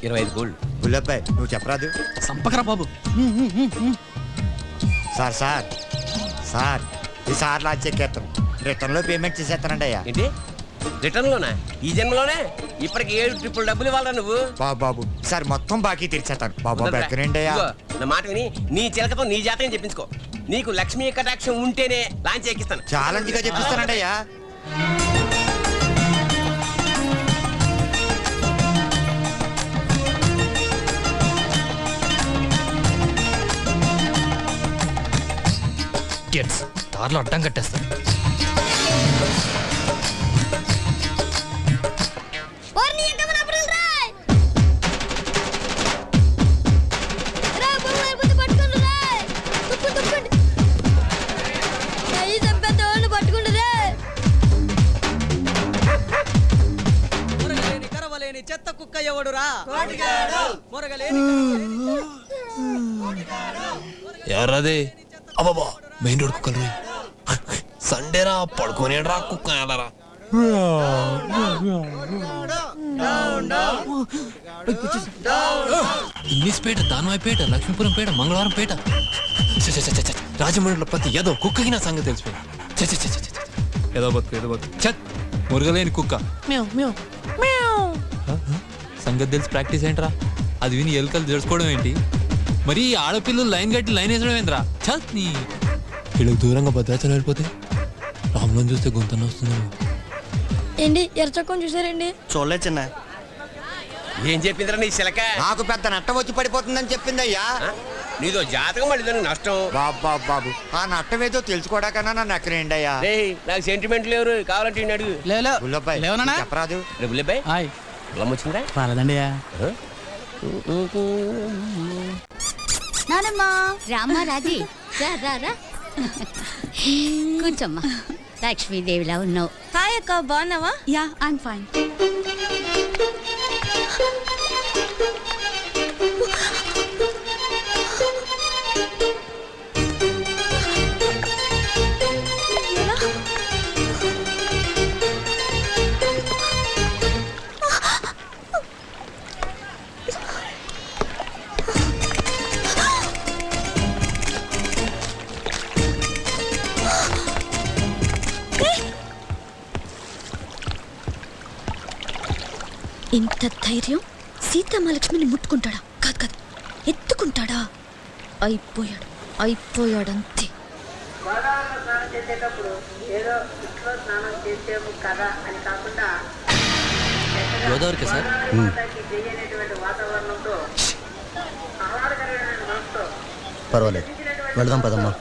25 గోల్డ్. గుల్లబ్బాయి నువ్వు చెప్పరాదు. సంపకరా బాబు. సార్ సార్ సార్ ఈసారి లాంచ్ ఎక్కేస్తాను. రిటర్న్ లో పేమెంట్ చేసేస్తానండి అయ్యా. ఏంటి రిటర్న్ లోనా? ఈ జన్మలోనే? ఇప్పటికి 7 ట్రిపుల్ డబ్బులు ఇవ్వాలరా నువ్వు? బాబు సార్ మొత్తం బాకీ తీర్చేస్తాను. బాబు ఎక్కనండి అయ్యా. నా మాట విని నీ చిలకతో నీ జాతకం చెప్పించుకో. నీకు లక్ష్మీ కటాక్షం ఉంటేనే లాంచ్ ఎక్కిస్తాను. ఛాలెంజ్ గా చెప్పిస్తానండి అయ్యా. దారిలో అడ్డం కట్టేస్తాను. చెత్త కుక్క ఎవడురా? ఎవరది? అబ్బాబా, మెయిన్ రోడ్ కుక్కలు. సండేరా పడుకోనేడ్రా కుక్క. ఇంగ్లీష్పేట, దానవాయిపేట, లక్ష్మీపురం పేట, మంగళవారం పేట, రాజమండ్రిలో ప్రతి ఏదో కుక్కకి నా సంగతి తెలిసిపోయింది. ఏదో బతుకు చత్ మురగలేని కుక్క సంగతి తెలిసి ప్రాక్టీస్ ఏంట్రా? అది విని ఎలుకలు జరుచుకోవడం ఏంటి? మరి ఆడపిల్లలు లైన్ కట్టి లైన్ వేసడం ఏంట్రా? చత్ నీ వీళ్ళకి దూరంగా భద్రాచలం వెళ్ళిపోతే రాములను చూస్తే గొంతన వస్తుంది. ఏంటి ఎర్రచక్కని చూసారండి? చూడలేదు చిన్న. ఏం చెప్పిందిరా నీ చిలక? నాకు పెద్ద నట్టం వచ్చి పడిపోతుందని చెప్పిందయ్యా. నీదో జాతకం పడింది నష్టం. బాబు ఆ నట్టం ఏదో తెలుసుకోవడాకన్నా నన్ను ఎక్కడండి అయ్యా. నాకు సెంటిమెంట్ లేవు, కావాలంటే ఈయన అడుగు. చెప్పరాదు. బుల్లబ్బాయ్ పొలం వచ్చిందా? రాలేదండి. నానమ్మా రామ్మా రాజీ రా కూర్చోమ్మా. లక్ష్మీదేవిలా ఉన్నావు. హాయ్ అక్క, బాగున్నావా? Yeah I'm fine. ఇంత ధైర్యం సీతామహాలక్ష్మిని ముట్టుకుంటాడా? కాదు కాదు, ఎత్తుకుంటాడా? అయిపోయాడంతే. గోదావరికి సార్ పర్వాలేదు, వెళదాం పదమ్మా.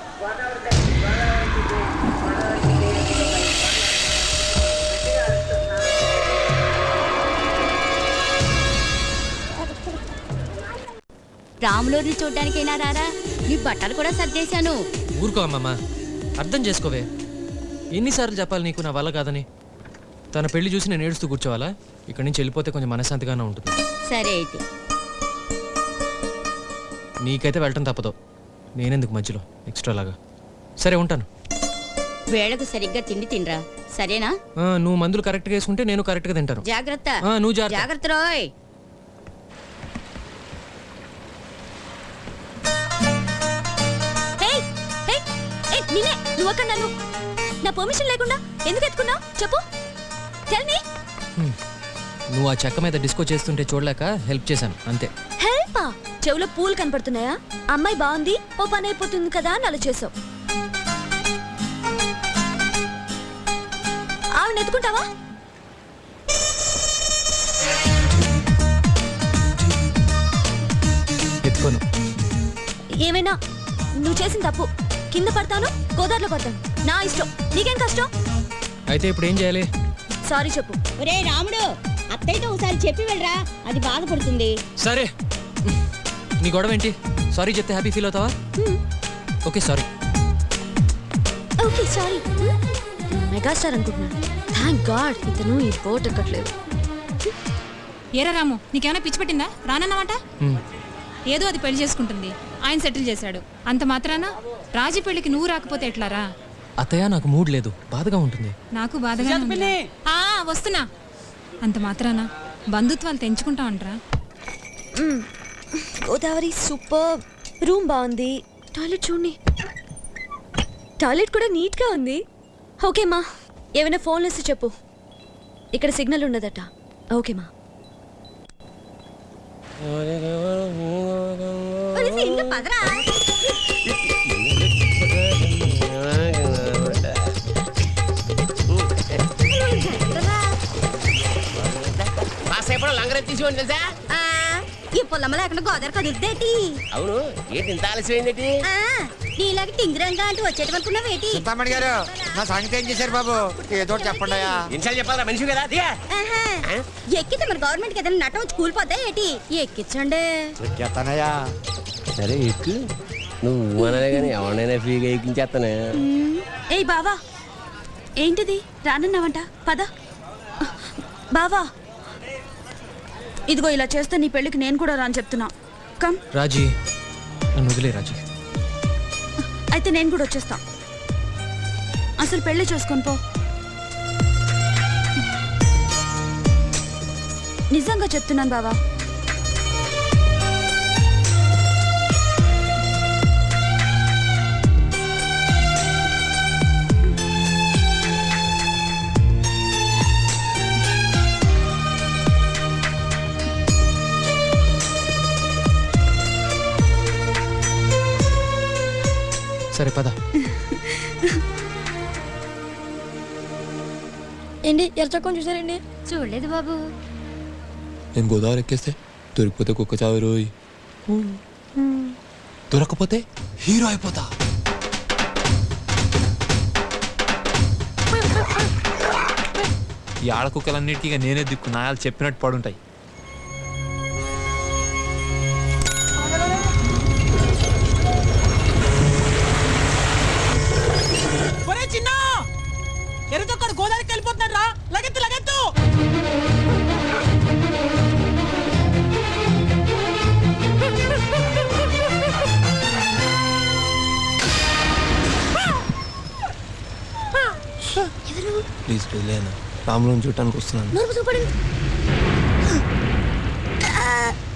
రాములూరిని చూడ్డానికైనా రారా? నీ బట్టలు కూడా సర్దేశాను. ఊరుకో అమ్మమ్మ, అర్థం చేసుకోవే. ఎన్నిసార్లు చెప్పాలి నీకు నా వల్ల కాదని? తన పెళ్లి చూసి నేను ఏడుస్తూ కూర్చోవాలా? ఇక్కడి నుంచి వెళ్ళిపోతే కొంచెం మనశ్శాంతిగానే ఉంటుంది. సరే అయితే నీకైతే వెళ్ళటం తప్పదు, నేనెందుకు మధ్యలో ఎక్స్ట్రా లాగా. సరే ఉంటాను. వేళకు సరిగ్గా తిండి తినరా, సరేనా? నువ్వు మందులు కరెక్ట్గా వేసుకుంటే నేను కరెక్ట్గా తింటాను. జాగ్రత్త. నువ్వు జాగ్రత్త రోయ్. నువ్వు అక్కడ నన్ను నా పర్మిషన్ లేకుండా ఎందుకు ఎత్తుకున్నావు చెప్పు. Tell me. నువ్వు ఆ చెక్క మీద డిస్కో చేస్తుంటే చూడలేక హెల్ప్ చేశాను అంతే. హెల్పా? చెవులో పూలు కనపడుతున్నాయా? అమ్మాయి బాగుంది, ఓ పని అయిపోతుంది కదా అని అలా చేసావు. ఆవిడ ఎత్తుకుంటావా? ఎత్తుకోను. ఏమైనా నువ్వు చేసిన తప్పు. కింద పడతాను, గోదావరిలో పడతాను, నా ఇష్టం. నీకేం కష్టం? అయితే ఇప్పుడు ఏం చేయాలి? సారీ చెప్పు. ఒరే రాముడు, అత్తయ్యతో ఒకసారి చెప్పి వెళ్ళరా, అది బాధపడుతుంది. సరే, నీ గొడవ ఏంటి? సారీ చెప్తే హ్యాపీ ఫీల్ అవుతావా? Okay sorry. Okay sorry. Megastar అనుకుంటున్నాను. థ్యాంక్ గాడ్ ఇతను ఈ బోట్ ఎక్కట్లేదు. ఏరా రాము, నీకేమైనా పిచ్చి పెట్టిందా? రానన్నమాట. ఏదో అది పెళ్లి చేసుకుంటుంది, ఆయన సెటిల్ చేశాడు. అంత మాత్రాన రాజీ పెళ్లికి నువ్వు రాకపోతే ఎట్లారా? అత్తయ్య నాకు మూడ్ లేదు, బాధగా ఉంటుంది. నాకు బాధగా వస్తున్నా. అంత మాత్రాన బంధుత్వాలు తెంచుకుంటా అంటరా? గోదావరి సూపర్. రూమ్ బాగుంది, టాయిలెట్ చూడండి, టాయిలెట్ కూడా నీట్గా ఉంది. ఓకేమా, ఏమైనా ఫోన్ చేసి చెప్పు. ఇక్కడ సిగ్నల్ ఉండదట. ఓకేమా. కాసేపు లంగరెత్తి తీసుకోండి తెలుసా? ఈ పొలంలో ఎక్కడ గోదావరి కదులుద్దేటి? అవును, ఏంటి ఇంత ఆలస్యమైందేటి? నీలాగా టింగిరంగా అంటూ వచ్చేటనుకున్నావేటి? చింతామణి గారు, నా సంగతి ఏం చేశారు బాబు? ఏదో చెప్పండి. ఎన్నిసార్లు చెప్పాలా మనిషి కదా? ఎక్కితే మన గవర్నమెంట్ ఏదైనా నటం వచ్చి కూలిపోతా ఏటి? ఎక్కించండి. ఎక్కేస్తానయ్యా. సరే ఎక్కు. నువ్వు అనలే కానీ ఎవరినైనా ఫ్రీగా ఎక్కించేస్తానే. ఏయ్ బావా, ఏంటిది? రానన్నావంట, పద. బావా, ఇదిగో ఇలా చేస్తే నీ పెళ్ళికి నేను కూడా రాని చెప్తున్నా. కమ్. రాజీ, నన్ను వదిలే రాజీ. అయితే నేను కూడా వచ్చేస్తా. అసలు పెళ్లి చేసుకొని పో. నిజంగా చెప్తున్నాను బావా. సరే పద. ఏంటి ఎర్రచక్కని చూసారండి? చూడలేదు బాబు. నేను గోదావరి ఎక్కేస్తే దొరికిపోతే కుక్క చావు రోయ్, దొరకపోతే హీరో అయిపోతా. ఈ ఆడ కుక్కలన్నిటికీ నేనే దిక్కు, నాయాలు చెప్పినట్టు పడుంటాయి. చిన్న ఎర్రచొక్కడు గోదావరికి వెళ్ళిపోతున్నాడు రా. లగెత్తు లగెత్తు. ప్లీజ్ వదిలేనా, రాములను చూడటానికి వస్తున్నాను.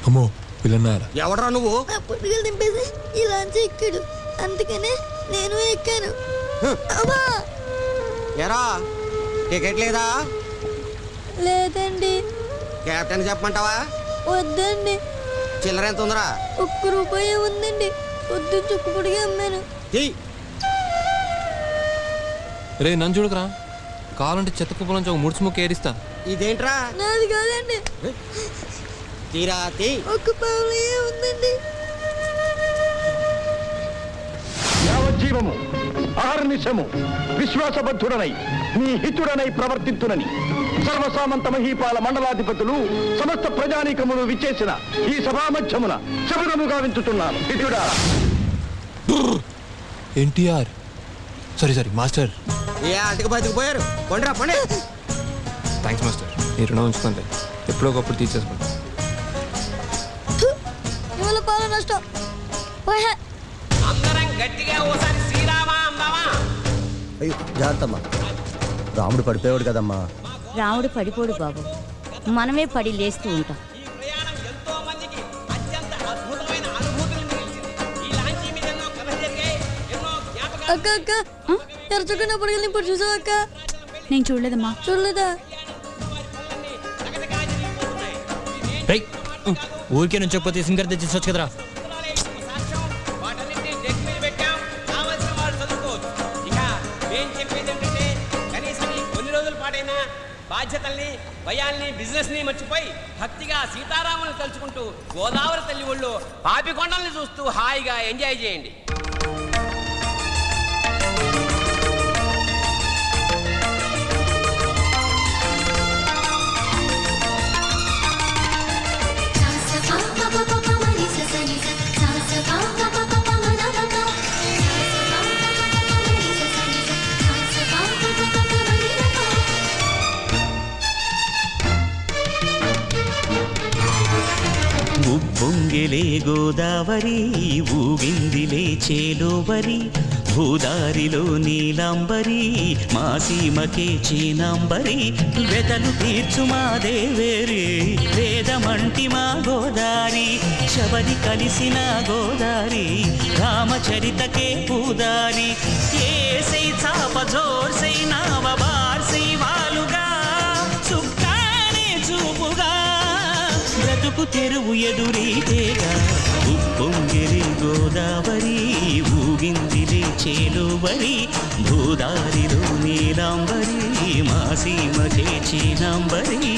అమ్మో పిల్లన్నారా? ఎవడరా నువ్వు? పుట్టుకలు దింపేసి ఇలా ఎక్కాడు, అందుకనే నేను ఎక్కాను. ఎరా టికెట్ లేదా? లేదండి. కెప్టెన్ చెప్పమంటావా? వద్దండి. చిల్లర ఎంత ఉందరా? ₹1 ఉందండి. వద్దు, చుక్కుపుడిగా అమ్మాను. రే నన్ను చూడకరా, కావాలంటే చెత్త కుప్పల నుంచి ఒక ముడుచు ముక్క ఏరిస్తా. ఇదేంట్రా? నాది కాదండి. తీరా ₹1 ఉందండి. యావజ్జీవము అహర్నిశము విశ్వాసబద్ధుడనై నీ హితుడనై ప్రవర్తింతునని సర్వసామంత మహీపాల మండలాధిపతులు సమస్త ప్రజానీకములు విచ్చేసిన ఈ సభామధ్యమున శబరముగా వించుతున్నాను. హితుడా ఎన్టీఆర్. Sorry master. ఏ ఆటికి బతికిపోయారు. పండురా పండి. Thanks master. నీ రుణం ఉంచుకుంటే ఎప్పుడో ఒకప్పుడు తీసేసుకుంటా. ఇవాళ పాల నష్టం. అందరం గట్టిగా ఓసారి శ్రీరామా అందామా? అయ్యో జాగ్రత్తమ్మా, రాముడు పడిపోయాడు కదమ్మా. రాముడు పడిపోడు బాబు, మనమే పడి లేస్తూ ఉంటాం. అక్క అక్క ఎర్రచొక్క పడగలి ఇప్పుడు చూసావు అక్క? నేను చూడలేదమ్మా. చూడలేదా? ఊరికే నుంచకపోతే సింగర్ తెచ్చి కదరా. బాధ్యతల్ని భయాల్ని బిజినెస్ ని మర్చిపోయి భక్తిగా సీతారాములను తలుచుకుంటూ గోదావరి తల్లి ఒళ్ళు పాపికొండల్ని చూస్తూ హాయిగా ఎంజాయ్ చేయండి. ఉప్పొంగిలే గోదావరి ఊగిందిలే చేలోవరి భూదారిలో నీలాంబరి మా సీమకే చీనాంబరి వెతలు తీర్చు మా దేవేరి వేదమంటి మా గోదారి శబరి కలిసిన గోదారి రామచరితకే పూదారి ఏసై చాప జోర్సై నావ బార్సై వాలుగా చుక్కానే చూపుగా బ్రతుకు తెరువు ఎదురీతేగా ఉప్పొంగిరి గోదావరి ఊగిందిలే చేలోవరి భూదారిలో నీలాంబరి మా సీమకే చీనాంబరి.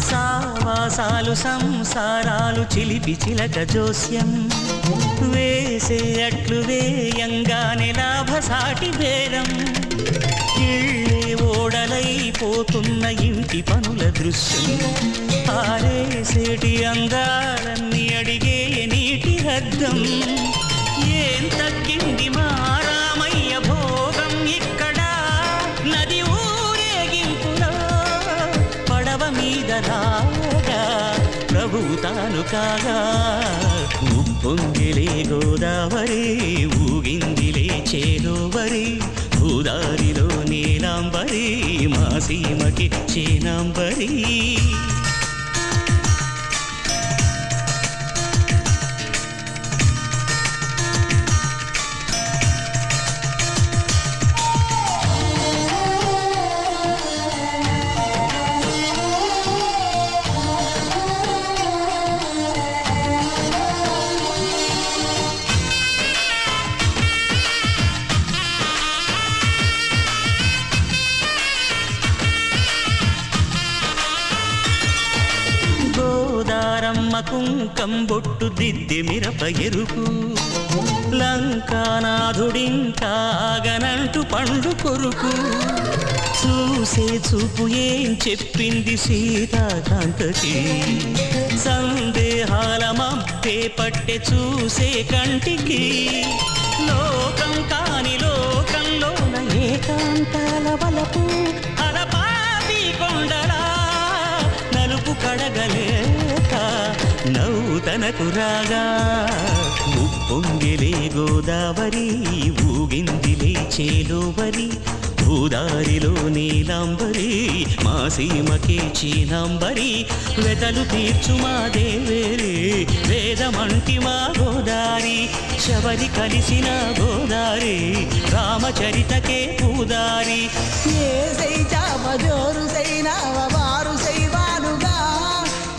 సావాసాలు సంసారాలు చిలిపి చిలక జోస్యం వేసే అట్లు వేయంగానే లాభసాటి బేరం ఇళ్ళే ఓడలై సాగిపోతున్న ఇంటి పనుల దృశ్యం ఆరేసేటి అందాలన్నీ అడిగే నీటి హద్దం ఏం తగ్గింది మా రామయ్య భోగం ఇక్కడ నది ఊరేగింపులో పడవ మీద రాగా ప్రభువు తాను కాగా ఉప్పొంగిలే గోదావరి ఊగిందిలే చేలోవరి భూదారిలో నీలాంబరి మా సీమకి చేనాంబరి కుంకం బొట్టు దిద్ది మిరప ఎరుపు లంకానాథుడింకాగనంటూ పండు కొరుకు చూసే చూపు ఏం చెప్పింది సీతాకాంతకి సందేహాల మబ్బే పట్టె చూసే కంటికి లోకం కాని లోకంలోన ఏకాంతాల వలపు అలపాపి కొండలా నలుపు కడగలేక నవ్వుతనకు రాగా ఉప్పొంగిలే గోదావరి ఊగిందిలే చేలోవరి భూదారిలో నీలాంబరి మా సీమకే చీనాంబరి వెతలు తీర్చు మా దేవేరి వేదమంటి మా గోదారి శబరి కలిసిన గోదారి రామచరితకే పూదారి ఏ సై చామజోరు సై నావవారు సైవానుగా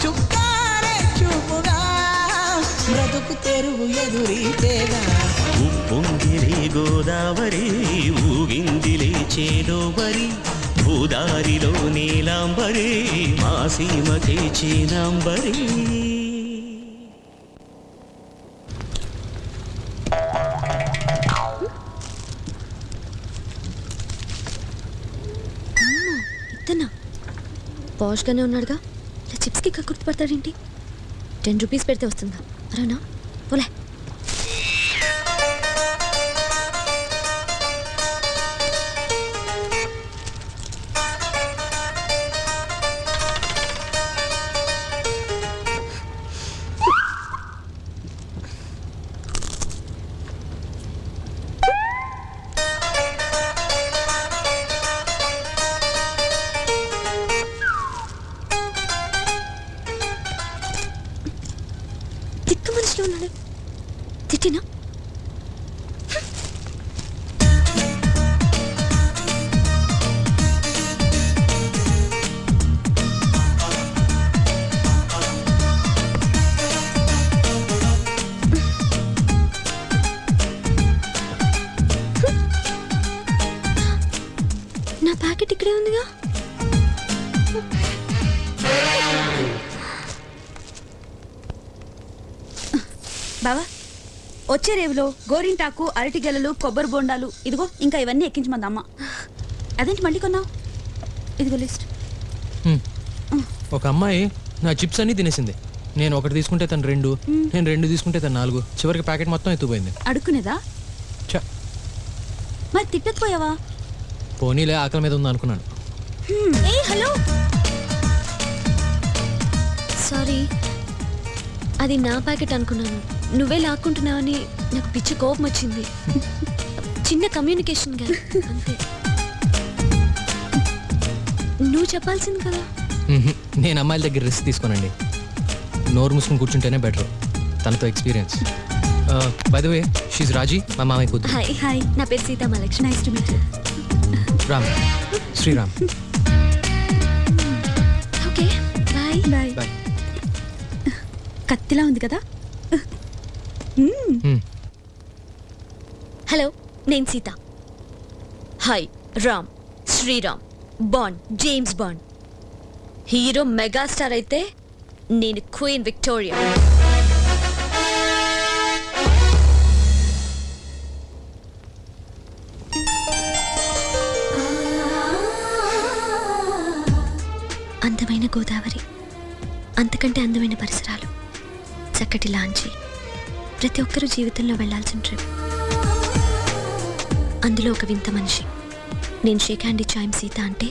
చుక్కారే చూపుగా బ్రతుకు తెరువు ఎదురీతేగా ఉప్పొంగిలే గోదావరి ఊగిందిలే చేలోవరి భూదారిలో నీలాంబరి మా సీమకే చీనాంబరి ఇతనా పాష్గానే ఉన్నాడుగా ఇలా చిప్స్కి గుర్తుపడతాడేంటి 10 రూపీస్ పెడితే వస్తుందా అరేనా పోలే తిట్టినా నా ప్యాకెట్ ఇక్కడే ఉందిగా బావా వచ్చే రేవులో గోరింటాకు అరటి గెలలు కొబ్బరి బొండాలు ఇదిగో ఇంకా ఇవన్నీ ఎక్కించమంది అమ్మ అదేంటి మళ్ళీ కొన్నావు ఇదిగో లిస్ట్ ఒక అమ్మాయి నా చిప్స్ అన్ని తినేసింది నేను ఒకటి తీసుకుంటే తను 2 నేను 2 తీసుకుంటే తను 4 చివరికి ప్యాకెట్ మొత్తం ఎత్తుపోయింది అడుక్కునేదా మరి తిట్టకపోయావా పోనీలే ఆకలి మీద ఉంది అనుకున్నాను హలో సారీ అది నా ప్యాకెట్ అనుకున్నాను నువ్వే లాక్కుంటున్నావని నాకు పిచ్చి కోపం వచ్చింది చిన్న కమ్యూనికేషన్ గా అంతే నువ్వు చెప్పాల్సింది కదా నేను అమ్మాయిల దగ్గర రిస్క్ తీసుకోనండి నోరు మూసుకుని కూర్చుంటేనే బెటర్ తనతో experience by the way she's Raji మా మామయ్య కూతురు హాయ్ హాయ్ నా పేరు సీతా మలక్ష nice to meet you Ram Sriram okay bye bye bye కత్తిలా ఉంది కదా హలో నేను Sita hi Ram Sriram bond James Bond hero megastar అయితే నేను క్వీన్ విక్టోరియా గోదావరి, అంతకంటే అందమైన పరిసరాలు, చక్కటి లాంచి, ప్రతి ఒక్కరూ జీవితంలో వెళ్లాల్సిన ట్రిప్. అందులో ఒక వింత మనిషి. నేను షేక్ హ్యాండ్ ఇచ్చాయం సీత అంటే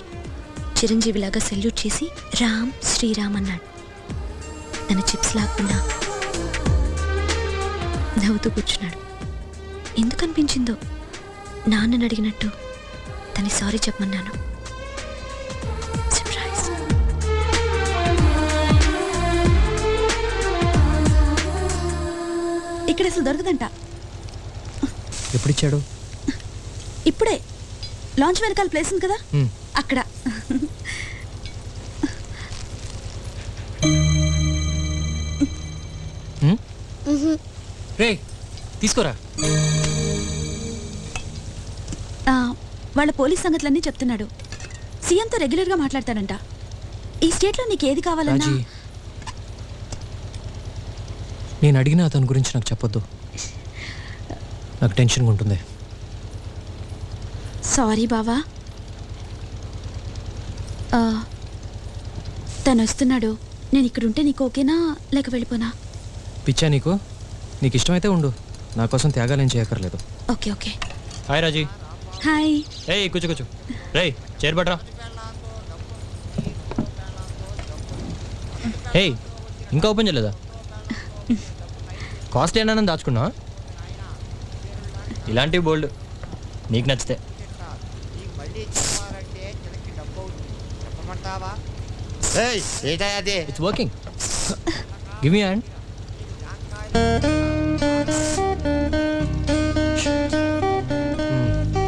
చిరంజీవిలాగా సెల్యూట్ చేసి రామ్ శ్రీరామ్ అన్నాడు. తన చిప్స్ లాక్కున్నా నవ్వుతూ కూర్చున్నాడు. ఎందుకు అనిపించిందో నాన్నని అడిగినట్టు తను సారీ చెప్పమన్నాను. సర్ప్రైజ్. ఇక్కడ అసలు దొరకదంట. ఎప్పుడిచ్చాడు? ఇప్పుడే. లాంచ్ వెనకాల ప్లేస్ ఉంది కదా, అక్కడ. రే తీసుకోరా. వాళ్ళ పోలీస్ సంగతులన్నీ చెప్తున్నాడు. సీఎంతో రెగ్యులర్గా మాట్లాడతాడంట. ఈ స్టేట్లో నీకు ఏది కావాలన్నా. నేను అడిగిన అతని గురించి నాకు చెప్పొద్దు, నాకు టెన్షన్గా ఉంటుంది. సారీ బావా. తను వస్తున్నాడు. నేను ఇక్కడుంటే నీకు ఓకేనా లేక వెళ్ళిపోనా? పిచ్చా నీకు? నీకు ఇష్టమైతే ఉండు, నా కోసం త్యాగాలేం చేయక్కర్లేదు. Okay okay. Hi Raji. Hi. ఏయ్ కూర్చో కూర్చో. రేయ్ చైర్ పట్రా. ఏయ్ ఇంకా ఓపెన్ చేయలేదా? కాస్ట్లీ ఏమన్నా దాచుకున్నా? ఇలాంటివి బోల్డ్ నీకు నచ్చితే. It's working. Give me hand.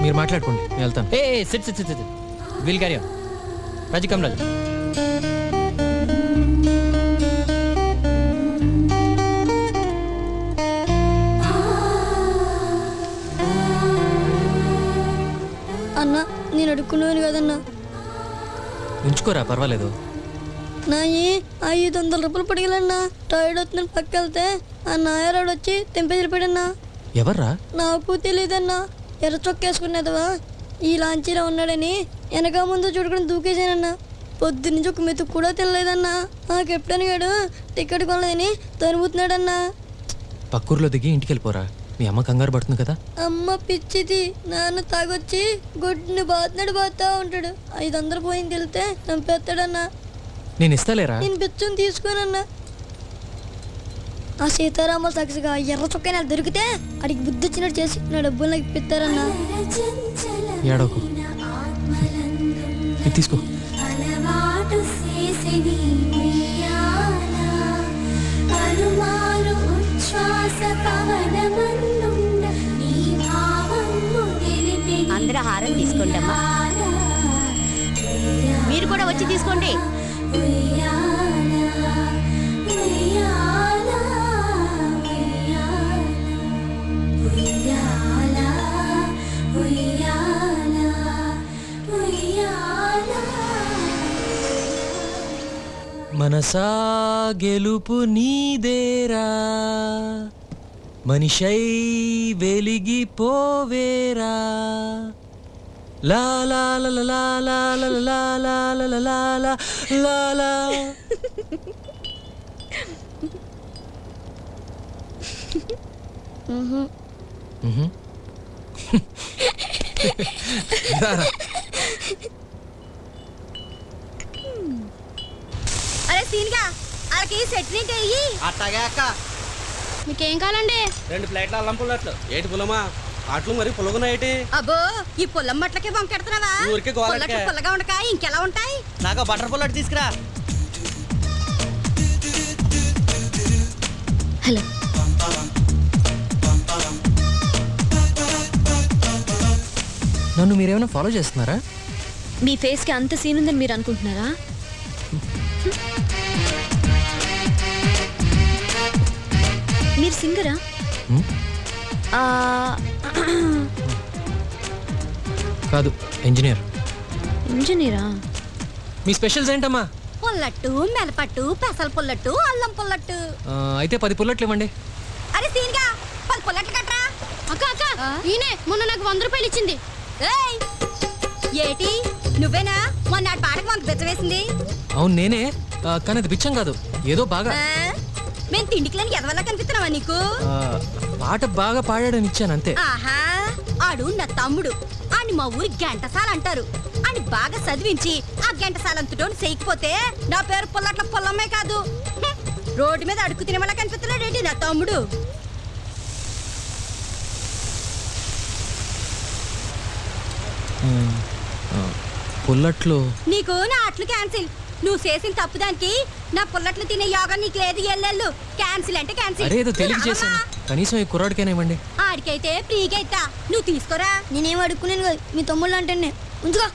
మీరు మాట్లాడుకోండి, నేను వెళ్తాను. Hey sit sit sit. Will carry on. Raji come Raji. అన్నా నేను అడుక్కున్నాను కదన్నా. ఉంచుకోరా పర్వాలేదు. నా 500 రూపాయలు పడిగలన్నా. టైర్డ్ అవుతుందని పక్క వెళ్తే ఆ నాయరాడు వచ్చి తెంపేసిపోయాడన్నా. ఎవర్రా? నాకు తెలియదన్నా. ఎర్ర చొక్కేసుకునేదవా ఈ లాంచీలో ఉన్నాడని వెనక ముందు చూడకుండా దూకేసానన్నా. పొద్దున్నుంచి ఒక మెతుకు కూడా తినలేదన్నా. ఆ కెప్టెన్ గాడు టికెట్ కొనలేదని తనుముతున్నాడన్నా. పక్కూర్లో దిగి ఇంటికి వెళ్ళిపోరా, మీ అమ్మ కంగారు పడుతుంది కదా. అమ్మ పిచ్చిది. నాన్న తాగొచ్చి గుడ్ని బాతా ఉంటాడు. 500 పోయింది వెళ్తే చంపేస్తాడన్నా. నేను ఇస్తాలేరా? నేను బిచ్చం తీసుకోనన్నా. ఆ సీతారామ సాక్షిగా ఎర్ర చొక్కా దొరికితే అడిగి బుద్ధి వచ్చినట్టు చేసి నా డబ్బులు నాకు ఇప్పిస్తారన్నా. ఏడోకు, ఇది తీసుకో. అందరూ హారం తీసుకోండి అమ్మా. మీరు కూడా వచ్చి తీసుకోండి. మనసా గెలుపు నీదేరా, మనిషై వెలిగిపోవేరా. లా లా లా లా లా లా లా లా లా లా లా లా లా. అరే సీన్గా వాళ్ళకి సెట్ నీట్ అయ్యి. అట్టగా అక్క. మీకేం కావాలండి? 2 ప్లేట్ల అల్లం పుల్లట్లు. ఏటి పుల్లమా? అట్లు మరి పుల్లగున్నాయేటి? అబ్బో ఈ పుల్లం మట్లకే వంకెడతావా? ఊరికే గోలకే. పుల్లగా ఉండక ఇంకెలా ఉంటాయి? నాకు బటర్ పుల్లట్ తీసుకురా. హలో. నన్ను మీరేమైనా ఫాలో చేస్తున్నారా? మీ ఫేస్కి అంత సీన్ ఉందని మీరు అనుకుంటున్నారా? మీరు సింగరా? కాదు, ఇంజనీర్. ఇంజనీరా? మీ స్పెషల్స్ ఏంటమ్మా? పుల్లట్టు, మెలపట్టు, పెసల పుల్లట్టు, అల్లం పుల్లట్టు. అయితే 10 పుల్లట్లు ఇవ్వండి. అరే సీన్గా 10 పుల్లట్లు కట్టరా. అక్క అక్క ఈయనే మొన్న నాకు 100 రూపాయలు ఇచ్చింది. ఏయ్ ఏటి నువ్వేనా? మొన్న పాటకు మనకు బెచ్చవేసింది. అవును నేనే, కానీ అది పిచ్చం కాదు, ఏదో బాగా మేము తిండికి లేని ఎదవల్లా కనిపిస్తున్నావా నీకు? పాట బాగా పాడాడని ఇచ్చాను అంతే. ఆహా, ఆడు నా తమ్ముడు. అని మా ఊరి గంటసాల అంటారు. అని బాగా చదివించి ఆ గంటసాలంతటోని చేయకపోతే నా పేరు పొల్లట్ల పొల్లమ్మే కాదు. రోడ్డు మీద అడుగు తినే వాళ్ళ కనిపిస్తున్నాడేంటి నా తమ్ముడు? పుల్లట్లు నీకు నా అట్లు క్యాన్సిల్. నువ్వు చేసిన తప్పుదానికి నా పుల్లట్లు తినే యోగా నీకు లేదు. ఎల్లెళ్ళు క్యాన్సిల్ అంటే క్యాన్సిల్. అరే ఏదో తెలియక చేశాను, కనీసం ఈ కుర్రాడికైనా ఇవ్వండి. ఆడికైతే ఫ్రీగా ఇస్తా, నువ్వు తీసుకోరా. నేనేం అడుక్కునేది కాదు, మీ తమ్ముళ్ళు అంటే ఉంచుకో.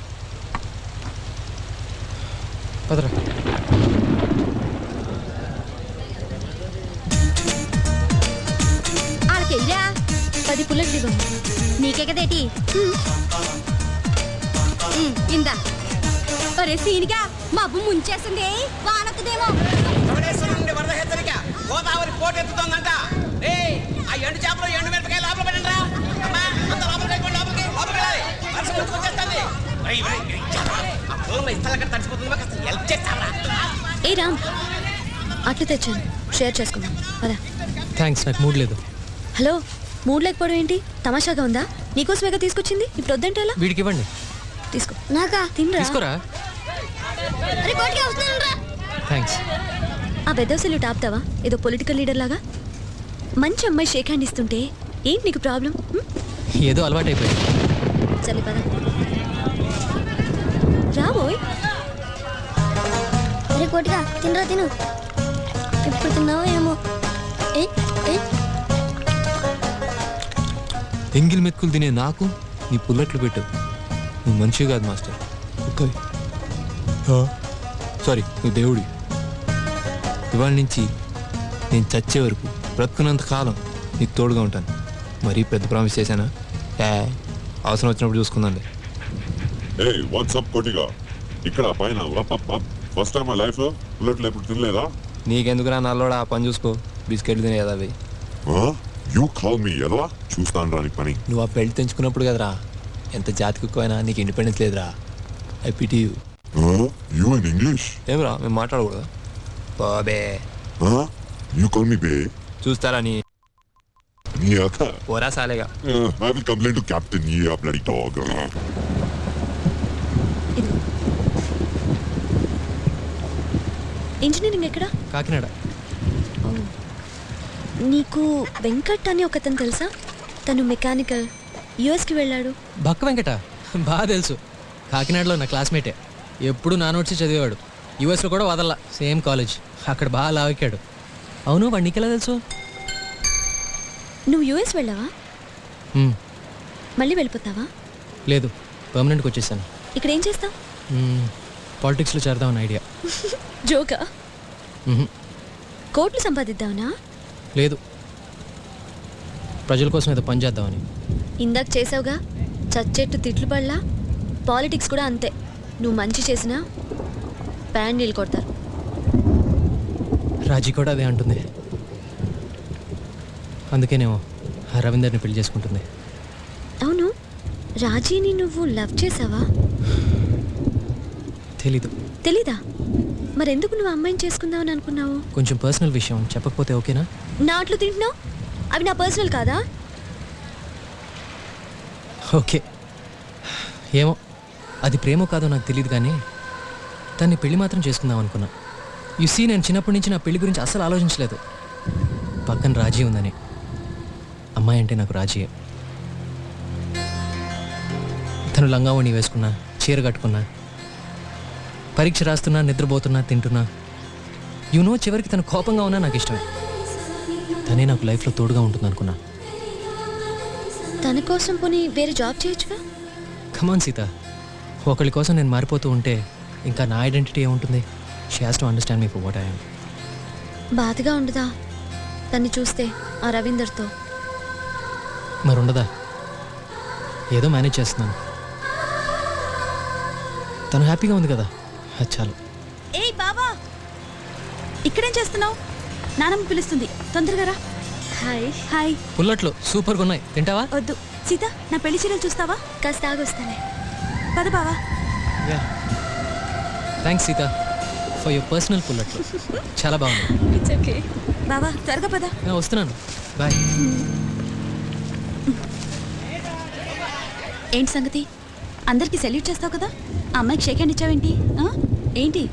పదరా. వాళ్ళకెయ్యరా 10 పుల్లట్లు ఇవ్వండి. నీకే కదేటి ఇందా. ఒరే సీనిగా మబ్బు ముంచేసింది, వానొక్కదేమో. వరద హెచ్చరిక, గోదావరి పోటెత్తుతోందంట. ఆ ఎండు చేపలు ఎండు మిరపకాయ లోపల పెట్టండి రా. ఏ రామ్, అట్లు తెచ్చాను, షేర్ చేసుకుందాం పదా. థ్యాంక్స్, నాకు మూడ్ లేదు. హలో, మూడ్ లేకపోవడం ఏంటి? తమాషాగా ఉందా? నీకోసమేగా తీసుకొచ్చింది, ఇప్పుడు వద్దంటే ఎలా? వీడికి ఇవ్వండి. తీసుకో. నాకా? తినరా? తీసుకోరా. థ్యాంక్స్. ఆ బెదవసలు టాపుతావా ఏదో పొలిటికల్ లీడర్ లాగా? మంచి అమ్మాయి షేక్ హ్యాండ్ ఇస్తుంటే ఏంటి నీకు ప్రాబ్లం? ఏదో అలవాటైపోయింది. సరే పద రాబోయ్. అరే కోటిగా తినరా, తిను. ఎప్పుడు తిన్నావో ఏమో. ఎంగిల్ మెతుకులు తినే నాకు నీ పుల్లట్లు పెట్టు. నువ్వు మంచివి కాదు మాస్టర్. సారీ, నువ్వు దేవుడి. ఇవాళ నుంచి నేను చచ్చే వరకు బ్రతుకున్నంత కాలం నీకు తోడుగా ఉంటాను. మరీ పెద్ద ప్రామిస్ చేశానా? అవసరం వచ్చినప్పుడు చూసుకుందండి. వాట్సాప్ కోటిగా ఇక్కడ పైన ఫస్ట్ టైం లైఫ్ లో బుల్లెట్లు ఎప్పుడు తినలేదా? నీకెందుకురా నల్లోడా, ఆ పని చూసుకో. బిస్కెట్లు తినేదా అవి. యూ కాల్ మీ ఎలా చూస్తాను రాని పని. నువ్వు ఆ బెల్ట్ తెంచుకున్నప్పుడు కదరా ఎంత జాతి కుక్కువైనా నీకు ఇండిపెండెన్స్ లేదురా. I pity you. You in English ఏమరా మేము మాట్లాడకూడదా? బాబే యూ కాల్ మీ బే. చూస్తారా నీ అక్క పోరా సాలేగా. I will complaint to captain you a bloody dog. Engineering ఎక్కడ? కాకినాడ. నీకు వెంకట్ అని ఒకతను తెలుసా? తను మెకానికల్, యుఎస్కి వెళ్ళాడు. బక్క వెంకట బాగా తెలుసు. కాకినాడలో నా క్లాస్మేటే. ఎప్పుడు నా నోట్స్ చదివేవాడు. యుఎస్లో కూడా వదల్లా, సేమ్ కాలేజ్. అక్కడ బాగా లావెక్కాడు. అవును, వాడు నీకెలా తెలుసు? నువ్వు యుఎస్ వెళ్ళావా? మళ్ళీ వెళ్ళిపోతావా? లేదు, పర్మనెంట్కి వచ్చేసాను. ఇక్కడ ఏం చేస్తావు? పాలిటిక్స్లో చేరదామని ఐడియా. జోకా? కోట్లు సంపాదిద్దామనా? లేదు, ప్రజల కోసం ఏదో పని చేద్దామని. ఇందాక చేసావుగా చచ్చెట్టు తిట్లు పడలా. పాలిటిక్స్ కూడా అంతే, నువ్వు మంచి చేసినా ప్యాన్ నీళ్ళు కొడతారు. రాజీ కూడా అదే అంటుంది. అందుకేనేమో ఆ రవీందర్ని పెళ్లి చేసుకుంటుంది. అవును, రాజీని నువ్వు లవ్ చేసావా? తెలీదు. తెలీదా? మరెందుకు నువ్వు అమ్మాయిని చేసుకుందామని అనుకున్నావు? కొంచెం పర్సనల్ విషయం, చెప్పకపోతే ఓకేనా? నాట్లు తింటున్నావు, అవి నా పర్సనల్ కాదా? ఓకే, ఏమో అది ప్రేమో కాదో నాకు తెలియదు, కానీ దాన్ని పెళ్లి మాత్రం చేసుకుందాం అనుకున్నా. యుసీ, నేను చిన్నప్పటి నుంచి నా పెళ్లి గురించి అస్సలు ఆలోచించలేదు. పక్కన రాజీ ఉందని. అమ్మాయి అంటే నాకు రాజీయే. తను లంగావణి వేసుకున్నా, చీర కట్టుకున్నా, పరీక్ష రాస్తున్నా, నిద్రపోతున్నా, తింటున్నా, చివరికి తను కోపంగా ఉన్నా నాకు ఇష్టమే. తనే నాకు లైఫ్లో తోడుగా ఉంటుంది అనుకున్నా. తన కోసం పోనీ వేరే జాబ్ చేయొచ్చుగా? కమాన్ సీత, ఒకరి కోసం నేను మారిపోతూ ఉంటే ఇంకా నా ఐడెంటిటీ ఏముంటుంది? She has to understand me for what I am. బాధగా ఉండదా తన్ని చూస్తే ఆ రవీందర్తో? మరి ఉండదా? ఏదో మేనేజ్ చేస్తున్నాను. తను హ్యాపీగా ఉంది కదా, అది చాలు. ఏయ్ బాబా, ఇక్కడేం చేస్తున్నావు? నానమ్మ పిలుస్తుంది, తొందరగా రా. హాయ్. హాయ్. పుల్లట్లు సూపర్గా ఉన్నాయి, తింటావా? వద్దు సీత, నా పెళ్లి చీరలు చూస్తావా? కాస్త ఆగొస్తానే. పద బావా. Thanks Sita for your personal పుల్లట్లు చాలా బాగుంది. It's okay. బావా త్వరగా పదా. వస్తున్నాను, బాయ్. ఏంటి సంగతి? అందరికి సెల్యూట్ చేస్తావు కదా, ఆ అమ్మాయికి షేక్ హ్యాండ్ ఇచ్చావేంటి? ఏంటి?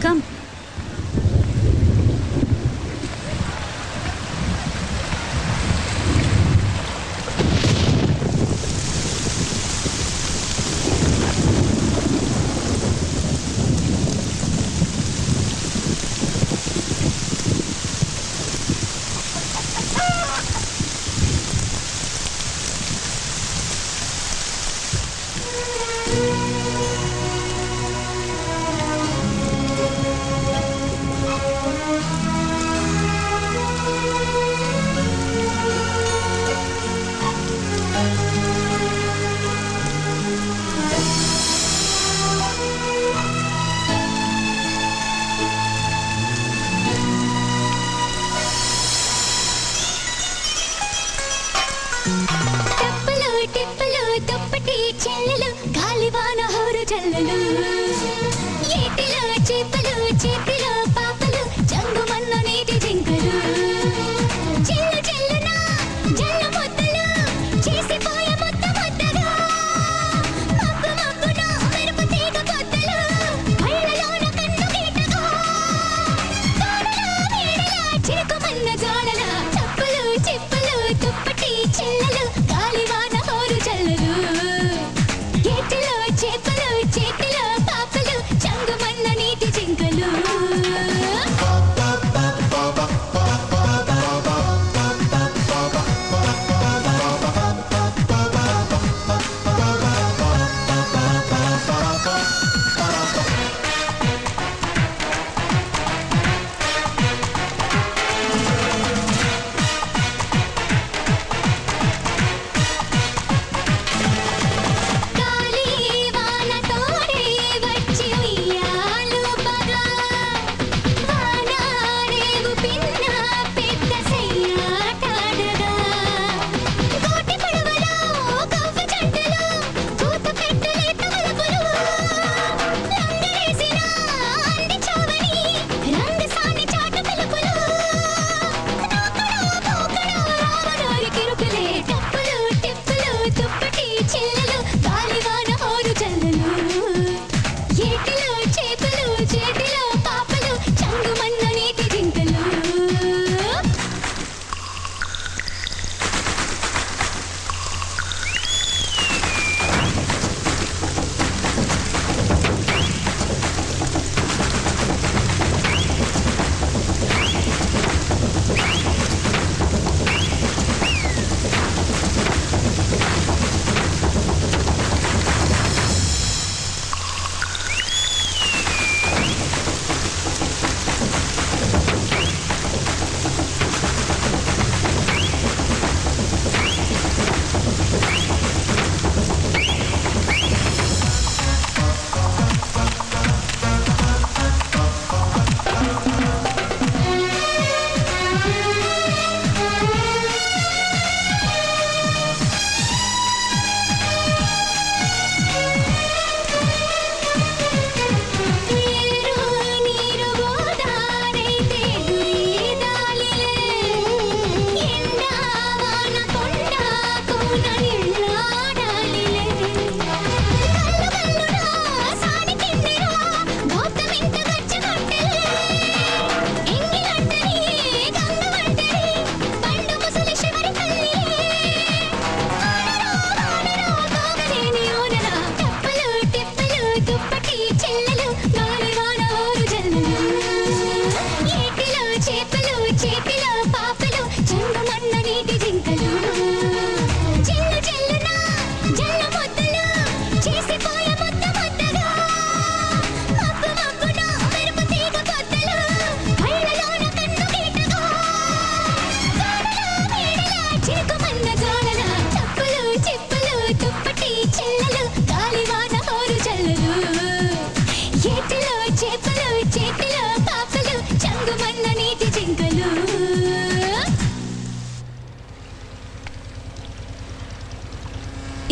కమ్.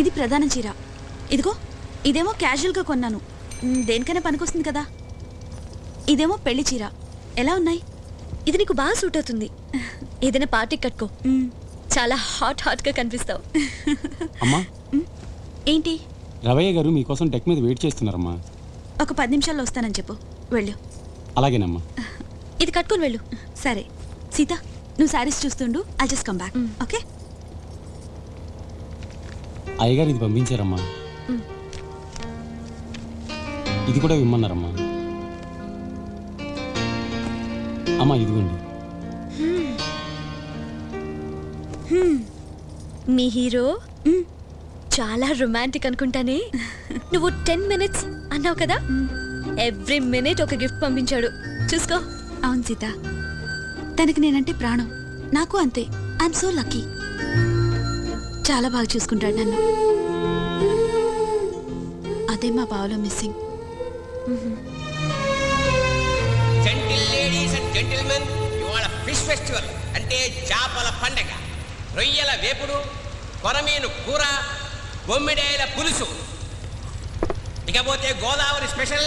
ఇది ప్రధాన చీర. ఇదిగో ఇదేమో క్యాజువల్గా కొన్నాను. దేనికైనా పనికొస్తుంది కదా. ఇదేమో పెళ్లి చీర. ఎలా ఉన్నాయి? ఇది నీకు బాగా సూట్ అవుతుంది. ఏదైనా పార్టీకి కట్టుకో, చాలా హాట్ గా కనిపిస్తావు. అమ్మా, ఏంటి? రవయ్య గారు మీకోసం డెక్ మీద వెయిట్ చేస్తున్నారమ్మా. ఒక 10 నిమిషాల్లో వస్తానని చెప్పు. వెళ్ళు. అలాగేనమ్మా. ఇది కట్టుకొని వెళ్ళు. సరే సీత, నువ్వు శారీస్ చూస్తుండు. I just come back. Okay. అయ్యగారు ఇది పంపించారమ్మా. ఇది కూడా ఇమ్మన్నారమ్మా. అమ్మా ఇదిగోండి. మీ హీరో చాలా రొమాంటిక్ అనుకుంటానే. నువ్వు 10 minutes అన్నావు కదా, ఎవ్రీ మినిట్ ఒక గిఫ్ట్ పంపించాడు. చూసుకో. అవును సీత, తనకి నేనంటే ప్రాణం. నాకు అంతే. I'm so lucky. చాలా బాగా చూసుకుంటాడు నన్ను. అదే మా బావలో missing. Gentle ladies and gentlemen, ఇవాళ ఫిష్ ఫెస్టివల్ అంటే చేపల పండగ. రొయ్యల వేపుడు, కొరమీను కూర, బొమ్మిడాయల పులుసు, ఇకపోతే గోదావరి స్పెషల్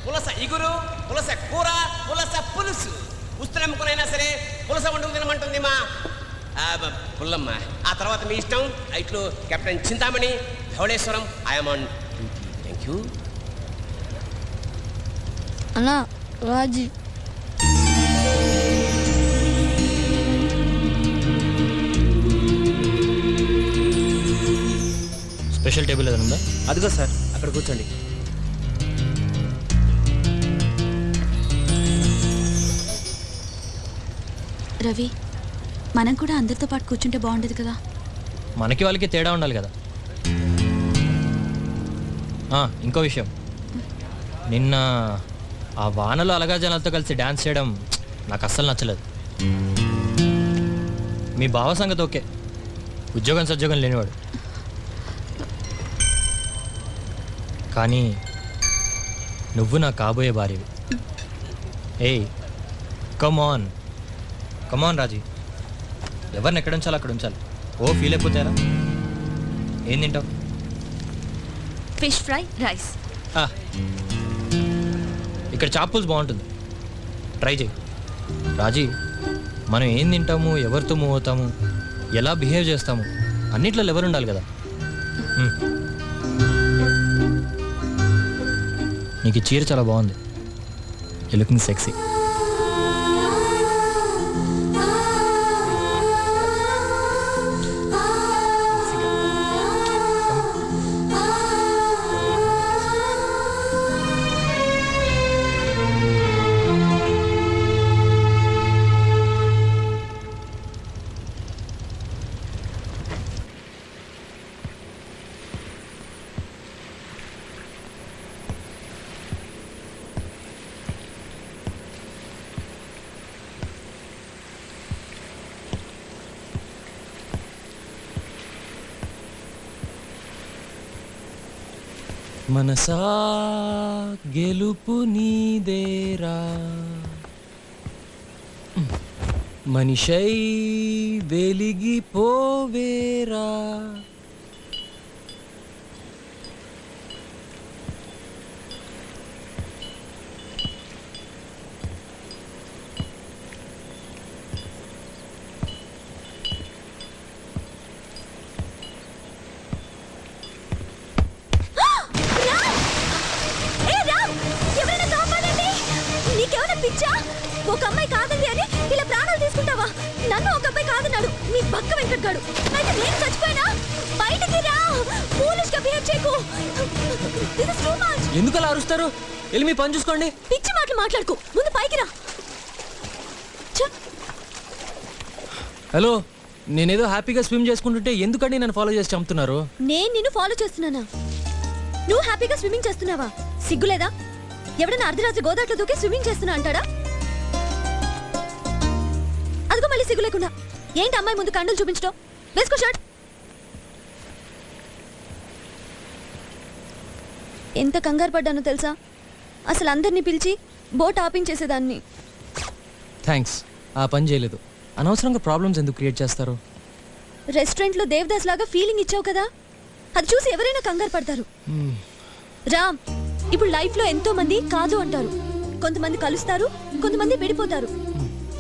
పులస ఇగురు, పులస కూర, పులస పులుసు. ఉస్తరముకునైనా సరే పులస వండుకు తినమంటుంది మా పుల్లమ్మ. ఆ తర్వాత మీ ఇష్టం. ఇట్లు captain Chintamani, Dhavaleswaram. I'm on duty. Thank you. అన్నా రాజీ. స్పెషల్ టేబుల్ ఏదైనా ఉందా? అదిగో సార్, అక్కడ కూర్చోండి. రవి, మనం కూడా అందరితో పాటు కూర్చుంటే బాగుండేది కదా. మనకి వాళ్ళకి తేడా ఉండాలి కదా. ఇంకో విషయం, నిన్న ఆ వానలో అలగా జనాలతో కలిసి డ్యాన్స్ చేయడం నాకు అస్సలు నచ్చలేదు. మీ బావ సంగతి ఓకే, ఉద్యోగం సద్యోగం లేనివాడు. కానీ నువ్వు నా కాబోయే భార్యవి. ఏయ్, కమాన్ కమాన్ రాజీ. ఎవరిని ఎక్కడ ఉంచాలి అక్కడ ఉంచాలి. ఓ ఫీల్ అయిపోతారా? ఏం తింటావు? Fish fry, rice. ఇక్కడ చాపుల్స్ బాగుంటుంది, ట్రై చేయి. రాజీ, మనం ఏం తింటాము, ఎవరితో మూవ్ అవుతాము, ఎలా బిహేవ్ చేస్తాము, అన్నిట్లో లెవెల్ ఉండాలి కదా. నీకు ఈ చీర చాలా బాగుంది. You looking sexy. మనసా గెలుపు నీదేరా, మనిషై వెలిగిపోవేరా. ఒక అమ్మాయి కాదండి అని ఇలా ప్రాణాలు తీసుకుంటావా? నన్ను ఒక అబ్బాయి కాదన్నాడు నీ పక్క వెంకట్గాడు. అయితే నేను చచ్చిపోయినా బయటికి రా. ఫూలిష్ గా బిహేవ్ చేయకు. This is too much. ఎందుకు అలా అరుస్తారు? వెళ్ళి మీ పని చూసుకోండి. పిచ్చి మాటలు మాట్లాడుకో, ముందు పైకి రా. హలో, నేనేదో హ్యాపీగా స్విమ్ చేసుకుంటుంటే ఎందుకండి నన్ను ఫాలో చేసి చంపుతున్నారు? నేను నిన్ను ఫాలో చేస్తున్నానా? నువ్వు హ్యాపీగా స్విమ్మింగ్ చేస్తున్నావా? సిగ్గులేదా? ఎవడన్నా అర్ధరాత్రి గోదాట్లో దూకి స్విమ్మింగ్ చేస్తున్నా అంటాడా? అదిగో మళ్ళీ సిగ్గు లేకుండా ఏంటి అమ్మాయి ముందు కండలు చూపించడం? వేసుకో షర్ట్. ఎంత కంగారు పడ్డానో తెలుసా? అసలు అందరినీ పిలిచి బోట్ ఆపించేసేదాన్ని. థ్యాంక్స్, ఆ పని చేయలేదు. అనవసరంగా ప్రాబ్లమ్స్ ఎందుకు క్రియేట్ చేస్తారు? రెస్టారెంట్లో దేవదాస్ లాగా ఫీలింగ్ ఇచ్చావు కదా, అది చూసి ఎవరైనా కంగారు పడతారు. రామ్, ఇప్పుడు లైఫ్ లో ఎంతో మంది కాదు అంటారు, కొంతమంది కలుస్తారు, కొంతమంది విడిపోతారు.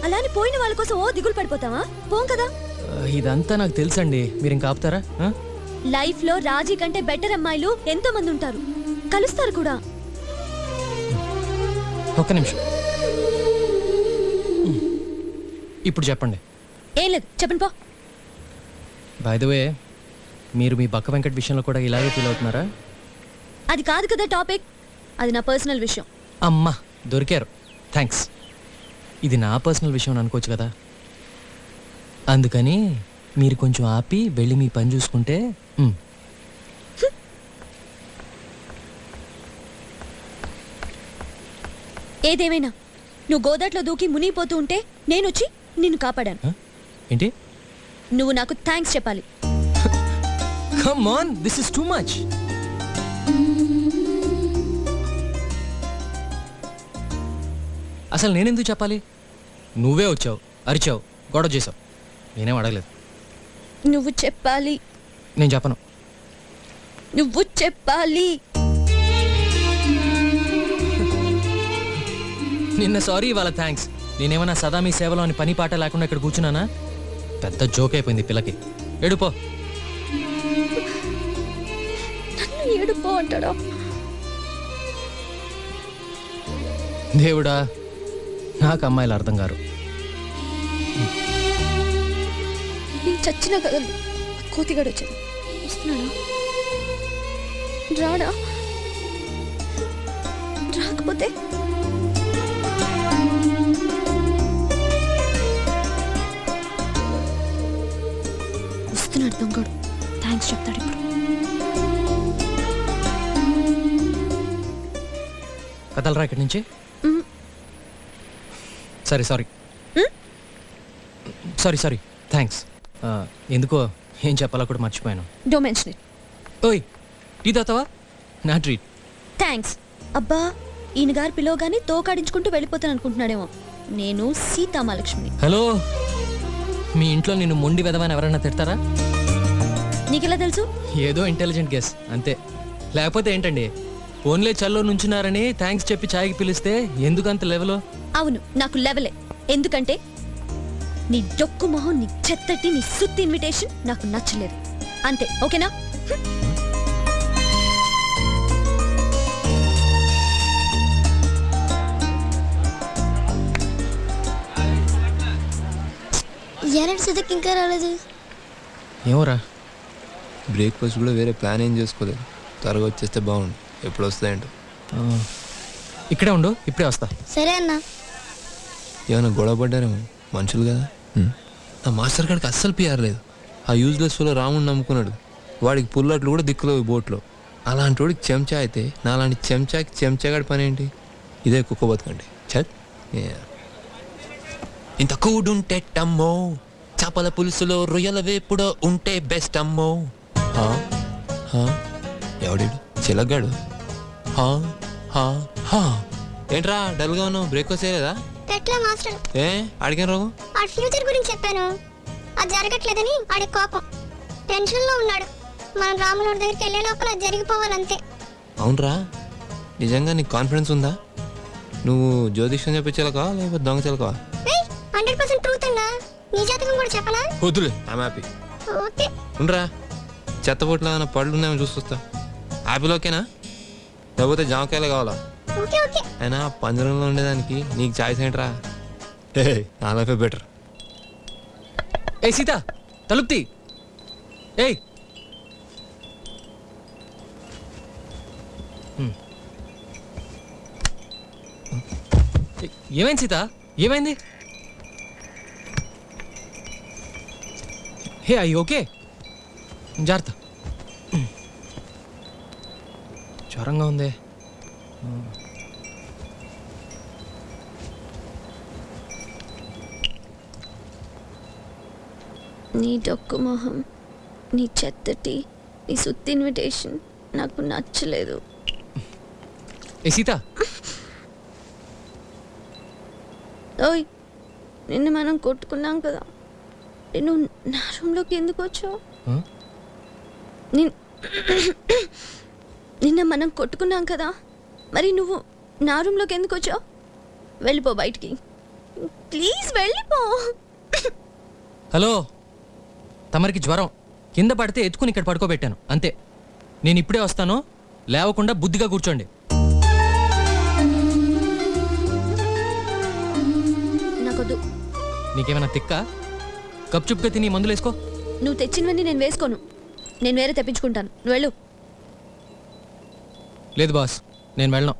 అలానే పోయిన వాళ్ళ కోసం ఓ దిగులు పడిపోతావా? పోం కదా. ఇదంతా నాకు తెలుసండి, మీరు ఇంకా ఆపుతారా? లైఫ్ లో రాజీ కంటే బెటర్ అమ్మాయిలు ఎంతో మంది ఉంటారు, కలుస్తారు కూడా. ఒక్క నిమిషం, ఇప్పుడు చెప్పండి. ఏం లేదు, చెప్పండి పో. బై ద వే, మీరు మీ బక్క వెంకట్ విషయంలో కూడా ఇలాగే ఫీల్ అవుతున్నారా? అది కాదు కదా టాపిక్, అది నా పర్సనల్ విషయం. అమ్మా దొరికారు, థ్యాంక్స్. ఇది నా పర్సనల్ విషయం అనుకోవచ్చు కదా, అందుకని మీరు కొంచెం ఆపి వెళ్ళి మీ పని చూసుకుంటే. ఏదేమైనా నువ్వు గోదాట్లో దూకి మునిగిపోతూ ఉంటే నేను వచ్చి నిన్ను కాపాడాను. ఏంటి? నువ్వు నాకు థ్యాంక్స్ చెప్పాలి. Come on, this is too much. అసలు నేనెందుకు చెప్పాలి? నువ్వే వచ్చావు, అరిచావు, గొడవ చేసావు, నేనేం అడగలేదు. నువ్వు చెప్పాలి. నేను చెప్పను. నువ్వు చెప్పాలి. నిన్న సారీ, ఇవాళ థ్యాంక్స్. నేనేమన్నా సదా మీ సేవలో అని పని పాట లేకుండా ఇక్కడ కూర్చున్నానా? పెద్ద జోక్ అయిపోయింది పిల్లకి. ఏడుపో. నన్ను ఏడుపో అంటాడా? దేవుడా, నాకు అమ్మాయిలు అర్థం కారు. నేను చచ్చిన కదలు కోతిగాడు వచ్చాడు. వస్తున్నాడా? రాడా? రాకపోతే వస్తున్నాడు దొంగడు. థ్యాంక్స్ చెప్తాడు ఇప్పుడు. కదలరా ఇక్కడి నుంచి. Sorry sorry sorry sorry thanks. ఎందుకో ఏం చెప్పాలో కూడా మర్చిపోయాను. Don't mention it. ఓయ్, టీ తాతావా? నా ట్రీట్. థ్యాంక్స్. అబ్బా, ఈయన గారు పిలవగానే తోకాడించుకుంటూ వెళ్ళిపోతాను అనుకుంటున్నాడేమో. నేను సీతామహాలక్ష్మిని. హలో, మీ ఇంట్లో నేను మొండి వెదవని ఎవరైనా తిడతారా? నీకెలా తెలుసు? ఏదో ఇంటెలిజెంట్ గెస్ అంతే. లేకపోతే ఏంటండి, ఓన్లే చల్లో నుంచున్నారని థ్యాంక్స్ చెప్పి ఛాయ్కి పిలిస్తే ఎందుకంత లెవెలో? అవును, నాకు లెవెలే. ఎందుకంటే నీ డొక్కు మొహం, నీ చెత్తటి, నీ సుత్తి ఇన్విటేషన్ నాకు నచ్చలేదు. అంతే, ఓకేనా? ఎరడు సుధకి ఇంకా రాలేదు. ఏమోరా, బ్రేక్ఫాస్ట్ కూడా వేరే ప్లాన్ ఏం చేసుకోలేదు. త్వరగా వచ్చేస్తే బాగుండు. ఎప్పుడు వస్తాయంట? ఇక్కడే ఉండు, ఇప్పుడే వస్తా. సరే అన్నా. ఏమైనా గొడవ పడ్డారేమో, మనుషులు కదా. ఆ మాస్టర్ కాడికి అస్సలు పిఆర్లేదు. ఆ యూజ్లెస్ ఫుల్లో రాముడిని నమ్ముకున్నాడు. వాడికి పుల్లట్లు కూడా దిక్కులేవు బోట్లో. అలాంటి వాడికి చెంచా అయితే నాలాంటి చెంచాకి చెంచాగాడి పని ఏంటి? ఇదే కుక్క బతుకండి. చత్ ఇంత కూడుంటే టమ్మో, చేపల పులుసులో రొయ్యల వేపుడో ఉంటే బెస్ట్ అమ్మో. ఎవడీడు? చిలగ్గాడు. ఏంట్రా డల్గా ఉన్నావు? బ్రేక్ఫాస్ట్ చేయలేదా? పెట్లా మాస్టర్. ఏ అడిగాను రోగం? ఆ ఫ్యూచర్ గురించి చెప్పాను, అది జరగట్లేదని ఆడి కోపం. టెన్షన్ లో ఉన్నాడు. మనం రాములూరు దగ్గరికి వెళ్ళే లోపల అది జరిగిపోవాలంతే. అవునరా, నిజంగా నీకు కాన్ఫిడెన్స్ ఉందా? నువ్వు జ్యోతిష్యం చెప్పించాలకా లేకపోతే దొంగ చిలకవా? 100% ట్రూత్ అన్నా. నీ జాతకం కూడా చెప్పనా? వద్దులే, ఐమ్ హ్యాపీ. ఓకే. ఉండరా, చెత్తపోట్ల ఏమైనా పళ్ళు ఉన్నాయని చూసొస్తా. యాపిల్ ఓకేనా? లేకపోతే జామకాయలు కావాలా? Okay okay. అయినా పంజరంలో ఉండేదానికి నీకు చాయిస్ ఏంట్రా? నా లైఫే బెటర్. ఏ సీత, తలుపుతి. ఏయ్, ఏమైంది సీత? ఏమైంది? హే, అయ్యి ఓకే? జాగ్రత్త. జ్వరంగా ఉంది. నీ డొక్కు మొహం, నీ చెత్తటి, నీ సుత్తి ఇన్విటేషన్ నాకు నచ్చలేదు. ఏ సీత, ఓయ్, నిన్న మనం కొట్టుకున్నాం కదా, నేను నా రూమ్లోకి ఎందుకు వచ్చావు? నిన్న మనం కొట్టుకున్నాం కదా, మరి నువ్వు నా రూమ్లోకి ఎందుకు వచ్చావు? వెళ్ళిపో బయటికి, ప్లీజ్ వెళ్ళిపో. హలో, తమరికి జ్వరం, కింద పడితే ఎత్తుకుని ఇక్కడ పడుకోబెట్టాను అంతే. నేను ఇప్పుడే వస్తాను, లేవకుండా బుద్ధిగా కూర్చోండి. నాకొద్దు. నీకేమైనా తిక్క? కప్చుప్గా తిని మందులు వేసుకో. నువ్వు తెచ్చినవన్నీ నేను వేసుకోను, నేను వేరే తెప్పించుకుంటాను. నువ్వు వెళ్ళు. లేదు బాస్, నేను వెళ్ళను.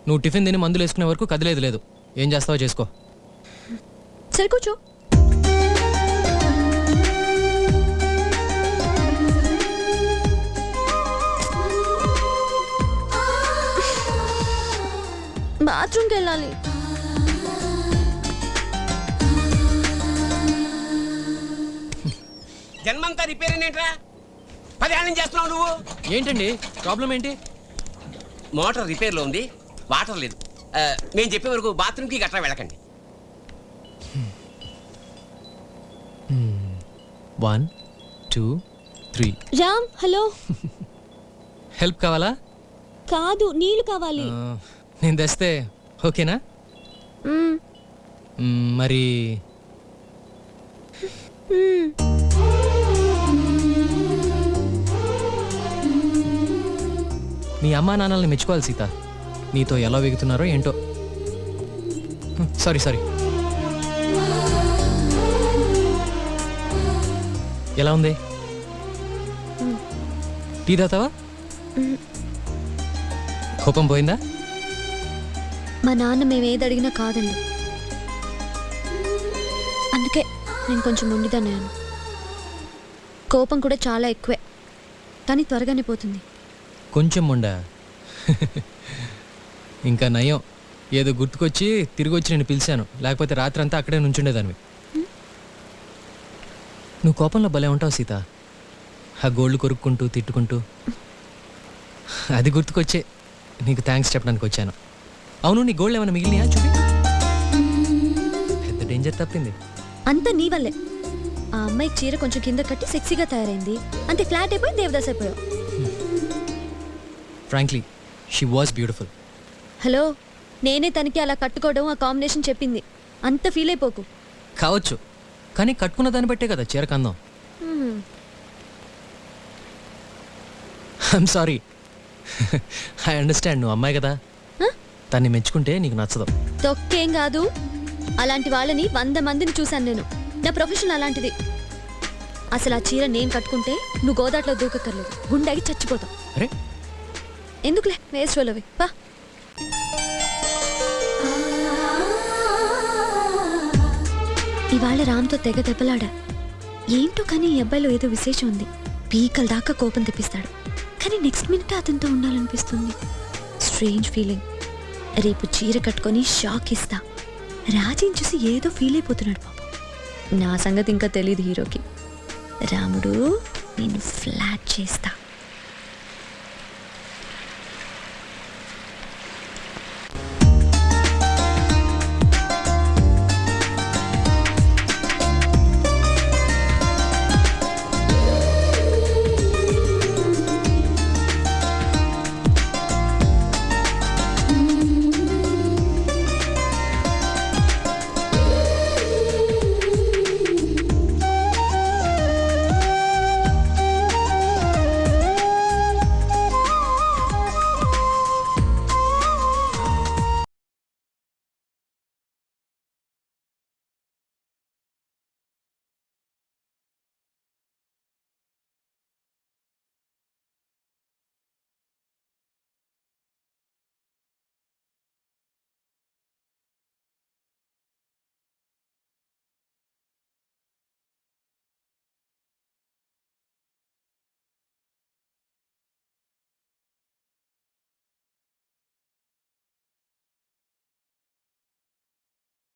నువ్వు టిఫిన్ తిని మందులు వేసుకునే వరకు కదిలేదు లేదు. ఏం చేస్తావో చేసుకో. సరే కూర్చో. బాత్రూమ్కి వెళ్ళాలి. జన్మంతా రిపేర్ ఏంట్రా? 10 ఏళ్ళ నుంచి చేస్తున్నావు నువ్వు. ఏంటండి ప్రాబ్లం ఏంటి? మోటార్ రిపేర్లో ఉంది, వాటర్ లేదు. మేము చెప్పే వరకు బాత్రూమ్కి గట్రా వెళ్ళకండి. 1 2 3. రామ్, హలో. హెల్ప్ కావాలా? కాదు, నీళ్లు కావాలి. నేను తెస్తే ఓకేనా? మరి మీ అమ్మా నాన్నల్ని మెచ్చుకోవాలి సీత. నీతో ఎలా వెగుతున్నారో ఏంటో. Sorry sorry. ఎలా ఉంది? టీ తాతావా? కోపం పోయిందా? మా నాన్న మేమేది అడిగినా కాదండి, అందుకే నేను కొంచెం మొండిదన్నాను. కోపం కూడా చాలా ఎక్కువే, కానీ త్వరగానే పోతుంది. కొంచెం ఉండా? ఇంకా నయం, ఏదో గుర్తుకొచ్చి తిరిగి వచ్చి నేను పిలిచాను, లేకపోతే రాత్రంతా అక్కడే నుంచుండేదానివి. నువ్వు కోపంలో భలే ఉంటావు సీత, ఆ గోల్డ్ కొరుక్కుంటూ తిట్టుకుంటూ. అది గుర్తుకొచ్చే నీకు థ్యాంక్స్ చెప్పడానికి వచ్చాను. అవును, నీ గోల్డ్ ఏమైనా మిగిలినాయా? చూపి. పెద్ద డేంజర్ తప్పింది. అంతా నీ వల్లే. ఆ అమ్మాయికి చీర కొంచెం కింద కట్టి సెక్సీగా తయారైంది, అంతే ఫ్లాట్ అయిపోయి దేవదాస్ అయిపోయావు. Frankly she was beautiful. Hello, నేనే తనకి అలా కట్టుకోవడం, ఆ కాంబినేషన్ చెప్పింది. అంత ఫీల్ అయిపోకు. కావచ్చు, కానీ కట్టుకున్న దాన్ని బట్టే కదా చీర కందం. I'm sorry. ఐ అండర్స్టాండ్, నువ్వు అమ్మాయి కదా, తన్ని మెచ్చుకుంటే నీకు నచ్చదు. తొక్కేం కాదు, అలాంటి వాళ్ళని 100 మందిని చూశాను నేను. నా ప్రొఫెషన్ అలాంటిది. అసలు ఆ చీర నేను కట్టుకుంటే నువ్వు గోదాట్లో దూకక్కర్లేదు, గుండెకి చచ్చిపోతావు. అరే ఎందుకులే, వేస్ట్ వాళ్ళవి. పా. ఇవాళ రామ్తో తెగ దెబ్బలాడా. ఏంటో కానీ ఈ అబ్బాయిలో ఏదో విశేషం ఉంది. పీకల దాకా కోపం తెప్పిస్తాడు, కానీ నెక్స్ట్ మినిట్ అతనితో ఉండాలనిపిస్తుంది. Strange feeling. రేపు చీర కట్టుకొని షాక్ ఇస్తా. రాజీని చూసి ఏదో ఫీల్ అయిపోతున్నాడు పాపం. నా సంగతి ఇంకా తెలియదు హీరోకి. రాముడు, నేను ఫ్లాట్ చేస్తా.